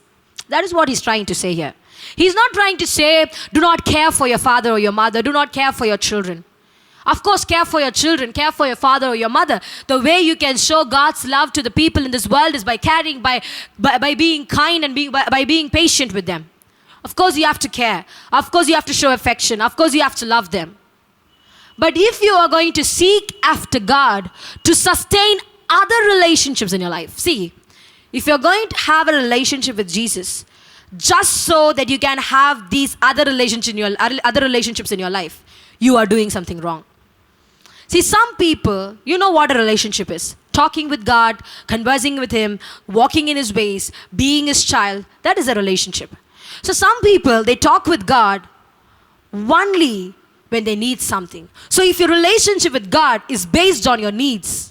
[SPEAKER 2] That is what He's trying to say here. He's not trying to say, do not care for your father or your mother. Do not care for your children. Of course, care for your children, care for your father or your mother. The way you can show God's love to the people in this world is by caring, by being kind and by being patient with them. Of course, you have to care. Of course, you have to show affection. Of course, you have to love them. But if you are going to seek after God to sustain other relationships in your life, see, if you're going to have a relationship with Jesus, just so that you can have these other relationships in your life, you are doing something wrong. See, some people, you know what a relationship is. Talking with God, conversing with Him, walking in His ways, being His child, that is a relationship. So some people, they talk with God only when they need something. So if your relationship with God is based on your needs,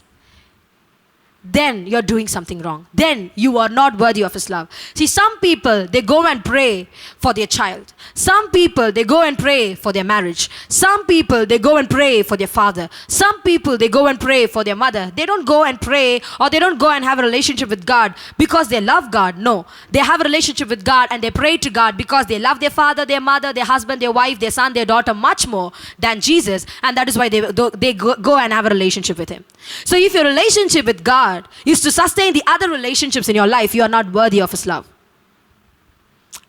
[SPEAKER 2] then you're doing something wrong. Then you are not worthy of His love. See, some people, they go and pray for their child. Some people, they go and pray for their marriage. Some people, they go and pray for their father. Some people, they go and pray for their mother. They don't go and pray or they don't go and have a relationship with God because they love God. No, they have a relationship with God and they pray to God because they love their father, their mother, their husband, their wife, their son, their daughter much more than Jesus. And that is why they go and have a relationship with Him. So if your relationship with God is to sustain the other relationships in your life, you are not worthy of His love.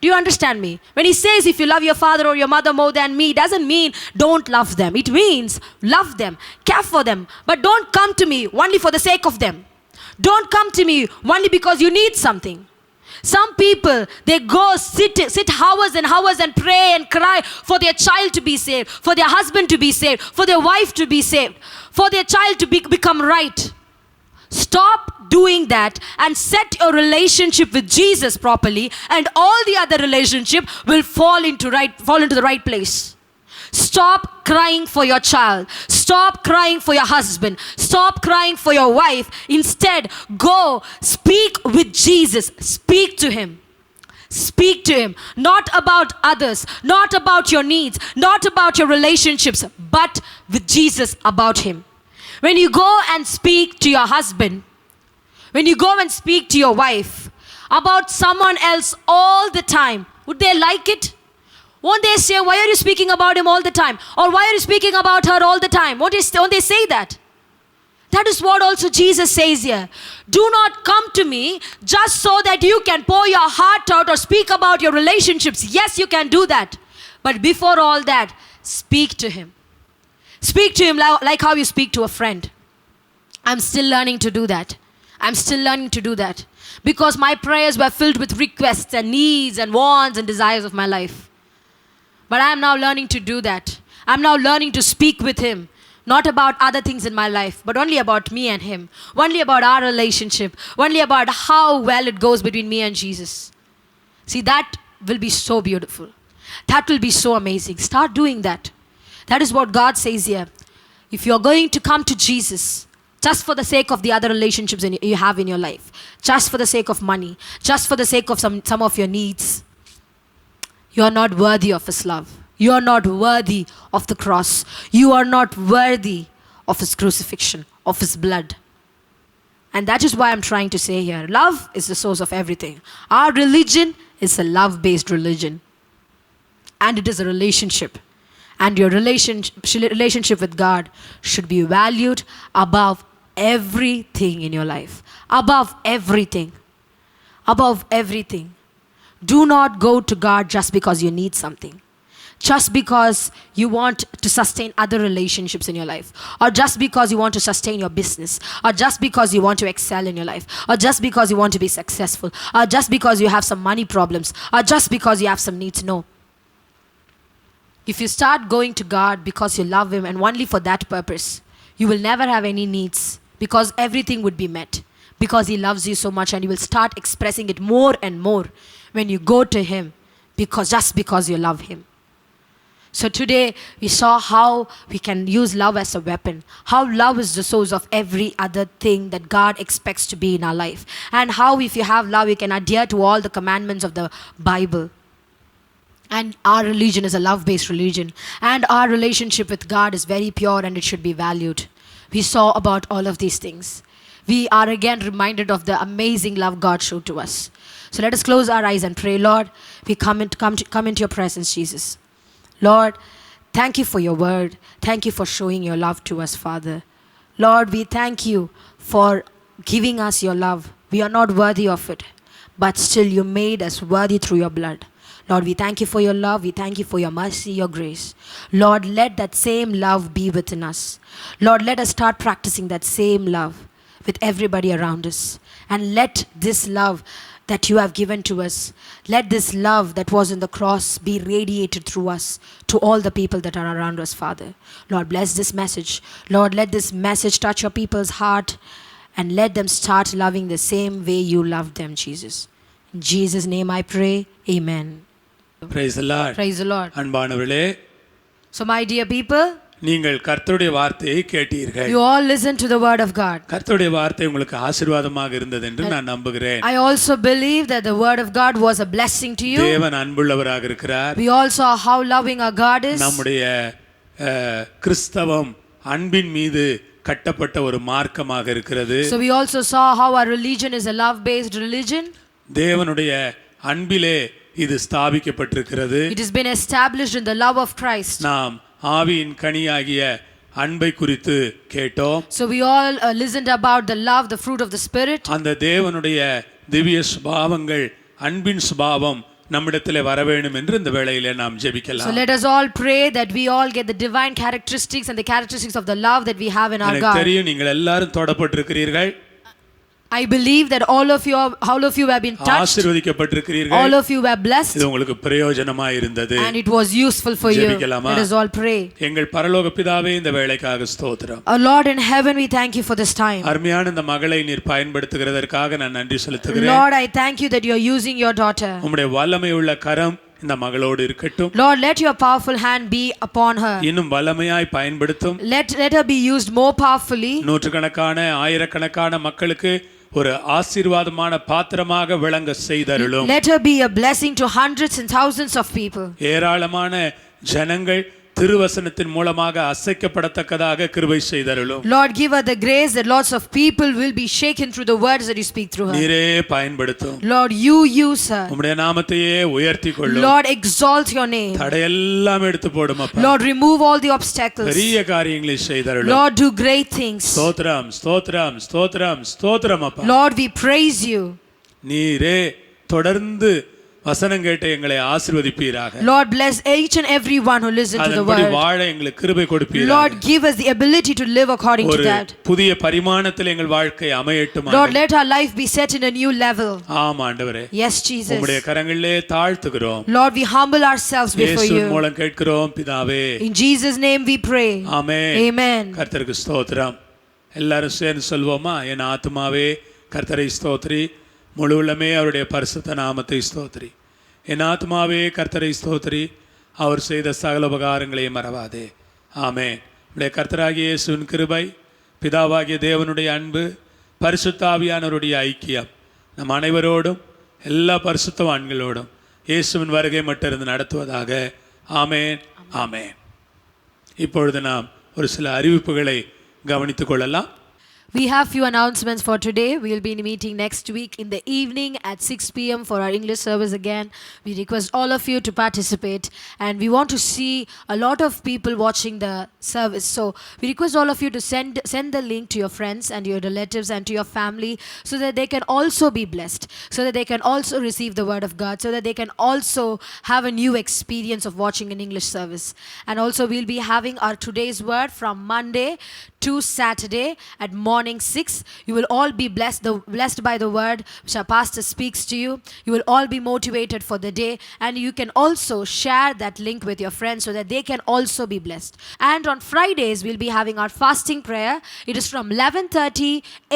[SPEAKER 2] Do you understand me? When He says if you love your father or your mother more than me, it doesn't mean don't love them. It means love them, care for them, but don't come to me only for the sake of them. Don't come to me only because you need something. Some people, they go sit hours and hours and pray and cry for their child to be saved, for their husband to be saved, for their wife to be saved, for their child to become right. Stop doing that and set your relationship with Jesus properly, and all the other relationship will fall into the right place. Stop crying for your child. Stop crying for your husband. Stop crying for your wife. Instead, go speak with Jesus. Speak to him. Speak to him. Not about others, not about your needs, not about your relationships, but with Jesus, about him. When you go and speak to your husband, when you go and speak to your wife about someone else all the time, would they like it? Won't they say, why are you speaking about him all the time? Or why are you speaking about her all the time? Won't they say that? That is what also Jesus says here. Do not come to me just so that you can pour your heart out or speak about your relationships. Yes, you can do that. But before all that, speak to him. Speak to him like how you speak to a friend. I'm still learning to do that. I'm still learning to do that. Because my prayers were filled with requests and needs and wants and desires of my life. But I am now learning to do that. I'm now learning to speak with him. Not about other things in my life, but only about me and him. Only about our relationship. Only about how well it goes between me and Jesus. See, that will be so beautiful. That will be so amazing. Start doing that. That is what God says here. If you're going to come to Jesus, just for the sake of the other relationships you have in your life, just for the sake of money, just for the sake of some of your needs, you are not worthy of his love. You are not worthy of the cross. You are not worthy of his crucifixion, of his blood. And that is why I'm trying to say here, love is the source of everything. Our religion is a love-based religion. And it is a relationship. And your relationship with God should be valued above everything in your life. Above everything. Above everything. Do not go to God just because you need something. Just because you want to sustain other relationships in your life. Or just because you want to sustain your business. Or just because you want to excel in your life. Or just because you want to be successful. Or just because you have some money problems. Or just because you have some needs. No. If you start going to God because you love him and only for that purpose, you will never have any needs, because everything would be met. Because he loves you so much, and you will start expressing it more and more when you go to him, just because you love him. So today we saw how we can use love as a weapon. How love is the source of every other thing that God expects to be in our life. And how if you have love, you can adhere to all the commandments of the Bible. And our religion is a love-based religion. And our relationship with God is very pure, and it should be valued. We saw about all of these things. We are again reminded of the amazing love God showed to us. So let us close our eyes and pray. Lord, we come into your presence, Jesus. Lord, thank you for your word. Thank you for showing your love to us, Father. Lord, we thank you for giving us your love. We are not worthy of it, but still you made us worthy through your blood. Lord, we thank you for your love. We thank you for your mercy, your grace. Lord, let that same love be within us. Lord, let us start practicing that same love with everybody around us. And let this love that you have given to us, let this love that was in the cross be radiated through us to all the people that are around us, Father. Lord, bless this message. Lord, let this message touch your people's heart, and let them start loving the same way you loved them, Jesus. In Jesus' name I pray. Amen.
[SPEAKER 1] Praise the Lord.
[SPEAKER 2] Praise the Lord.
[SPEAKER 1] அன்பானவர்களே,
[SPEAKER 2] So my dear people,
[SPEAKER 1] நீங்கள் கர்த்தருடைய வார்த்தையை கேட்டீர்கள்.
[SPEAKER 2] you all listen to the word of God.
[SPEAKER 1] கர்த்தருடைய வார்த்தை உங்களுக்கு ஆசீர்வாதமாக இருந்தது என்று நான் நம்புகிறேன்.
[SPEAKER 2] I also believe that the word of God was a blessing to you.
[SPEAKER 1] தேவன் அன்புள்ளவராக இருக்கிறார்.
[SPEAKER 2] We all saw how loving our God is.
[SPEAKER 1] நம்முடைய கிறிஸ்தவம் அன்பின் மீது கட்டப்பட்ட ஒரு மார்க்கமாக இருக்கிறது.
[SPEAKER 2] So we also saw how our religion is a love-based religion.
[SPEAKER 1] தேவனுடைய அன்பிலே இது ஸ்தாபிக்கப்பட்டிருக்கிறது.
[SPEAKER 2] It has been established in the love of Christ.
[SPEAKER 1] நாம் ஆவியின் கனியாகிய அன்பை குறித்து கேட்டோம்.
[SPEAKER 2] So we all listened about the love, the fruit of the Spirit.
[SPEAKER 1] அந்த தேவனுடைய திவ்ய சுபாவங்கள், அன்பின் சுபாவம் நம்மிடத்திலே வர வேண்டும் என்று இந்த வேளையிலே நாம் ஜெபிக்கலாம்.
[SPEAKER 2] So let us all pray that we all get the divine characteristics and the characteristics of the love that we have in our God.
[SPEAKER 1] எனக்கு தெரியும் நீங்கள் எல்லாரும் தொடப்பட்டிருக்கிறீர்கள்.
[SPEAKER 2] I believe that all of you have been touched.
[SPEAKER 1] ஆசீர்வதிக்கப்பட்டிருக்கிறீர்கள்.
[SPEAKER 2] All of you were blessed.
[SPEAKER 1] இது உங்களுக்கு பிரயோஜனமாய் இருந்தது.
[SPEAKER 2] And it was useful for you.
[SPEAKER 1] ஜெபிக்கலாமா?
[SPEAKER 2] Let us all pray.
[SPEAKER 1] எங்கள் பரலோக பிதாவே, இந்த வேளைக்காக ஸ்தோத்திரம்.
[SPEAKER 2] Our Lord in heaven, we thank you for this time.
[SPEAKER 1] அருமையான இந்த மகளை நீர் பயன்படுத்துகிறதற்காக நான் நன்றி செலுத்துகிறேன்.
[SPEAKER 2] Lord, I thank you that you are using your daughter.
[SPEAKER 1] உம்முடைய வல்லமை உள்ள கரம் இந்த மகளோடு இருக்கட்டும்.
[SPEAKER 2] Lord, let your powerful hand be upon her.
[SPEAKER 1] இன்னும் வல்லமையாய் பயன்படுத்தும்.
[SPEAKER 2] Let her be used more powerfully.
[SPEAKER 1] நூற்றுக்கணக்கான ஆயிரக்கணக்கான மக்களுக்கு ஒரு ஆசீர்வாதமான பாத்திரமாக விளங்க செய்தருளும்.
[SPEAKER 2] Let her be a blessing to hundreds and thousands of people.
[SPEAKER 1] ஏராளமான ஜனங்கள் திருவசனத்தின் மூலமாக அசைக்கப்படத்தக்கதாக கிருபை செய்தருளும்.
[SPEAKER 2] Lord, give her the grace that lots of people will be shaken through the words that you speak through her.
[SPEAKER 1] நீரே பயன்படுத்தும்.
[SPEAKER 2] Lord, you use her.
[SPEAKER 1] உம்முடைய நாமத்தையே உயர்த்திக் கொள்ளும்.
[SPEAKER 2] Lord, exalt your name.
[SPEAKER 1] தடையெல்லாம் எடுத்து போடும் அப்பா.
[SPEAKER 2] Lord, remove all the obstacles.
[SPEAKER 1] பெரிய காரியங்களை செய்தருளும்.
[SPEAKER 2] Lord, do great things.
[SPEAKER 1] ஸ்தோத்திரம் ஸ்தோத்திரம் ஸ்தோத்திரம் ஸ்தோத்திரம் அப்பா.
[SPEAKER 2] Lord, we praise you.
[SPEAKER 1] நீரே தொடர்ந்து வசனம் கேட்டு எங்களை ஆசீர்வதிப்பீராக.
[SPEAKER 2] Lord, bless each and every one who listens to the
[SPEAKER 1] அதன்படி
[SPEAKER 2] word.
[SPEAKER 1] வாழ எங்களுக்கு கிருபை கொடுப்பீராக.
[SPEAKER 2] Lord, give us the ability to live according to that.
[SPEAKER 1] புதிய பரிமாணத்தில் எங்கள் வாழ்க்கை அமையட்டும்.
[SPEAKER 2] Lord, let our life be set in a new level.
[SPEAKER 1] ஆமா ஆண்டவரே.
[SPEAKER 2] Yes, Jesus.
[SPEAKER 1] உம்முடைய கரங்களிலே தாழ்த்துகிறோம்.
[SPEAKER 2] Lord, we humble ourselves before you.
[SPEAKER 1] இயேசுவின் மூலம் கேட்கிறோம் பிதாவே.
[SPEAKER 2] In Jesus' name we pray.
[SPEAKER 1] Amen.
[SPEAKER 2] Amen.
[SPEAKER 1] கர்த்தருக்கு ஸ்தோத்திரம். எல்லாரும் சேர்ந்து சொல்வோமா? என் ஆத்துமாவே கர்த்தரை ஸ்தோத்திரி, முழு உள்ளமே அவருடைய பரிசுத்த நாமத்தை ஸ்தோத்திரி. என் ஆத்துமாவே கர்த்தரை ஸ்தோத்திரி, அவர் செய்த சகல உபகாரங்களையும் மறவாதே. ஆமென். நம்முடைய கர்த்தராகிய இயேசுவின் கிருபை, பிதாவாகிய தேவனுடைய அன்பு, பரிசுத்த ஆவியானவருடைய ஐக்கியம் நம் அனைவரோடும் எல்லா பரிசுத்தவான்களோடும் இயேசுவின் வருகை மட்டும் இருந்து நடத்துவதாக. ஆமென் ஆமென். இப்பொழுது நாம் ஒரு சில அறிவிப்புகளை கவனித்துக் கொள்ளலாம்.
[SPEAKER 2] We have few announcements for today. We will be meeting next week in the evening at 6 p.m. for our English service again. We request all of you to participate, and we want to see a lot of people watching the service. So we request all of you to send the link to your friends and your relatives and to your family, so that they can also be blessed, so that they can also receive the word of God, so that they can also have a new experience of watching an English service. And also we'll be having our today's word from Monday to Saturday at morning 6. You will all be blessed by the word which our pastor speaks to you. You will all be motivated for the day, and you can also share that link with your friends so that they can also be blessed. And on Fridays we'll be having our fasting prayer. It is from 11:30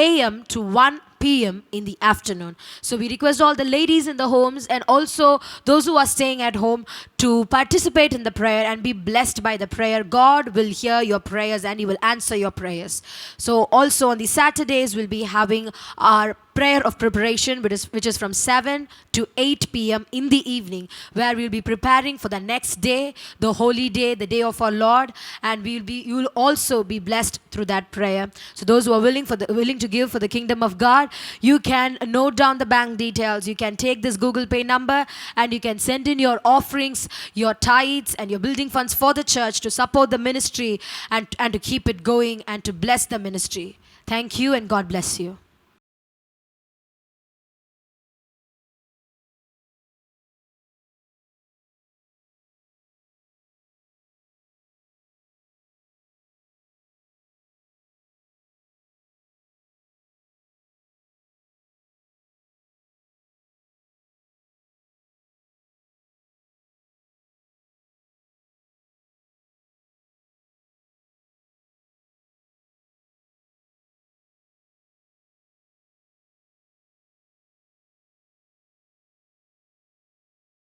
[SPEAKER 2] a.m. to 1 p.m. in the afternoon. So we request all the ladies in the homes and also those who are staying at home to participate in the prayer and be blessed by the prayer. God will hear your prayers and He will answer your prayers. So also on the Saturdays we'll be having our prayer of preparation, which is from 7 to 8 p.m. in the evening, where we'll be preparing for the next day, the holy day, the day of our Lord, and you will also be blessed through that prayer. So those who are willing to give for the kingdom of God, you can note down the bank details. You can take this Google Pay number and you can send in your offerings, your tithes and your building funds for the church to support the ministry and to keep it going and to bless the ministry. Thank you and God bless you.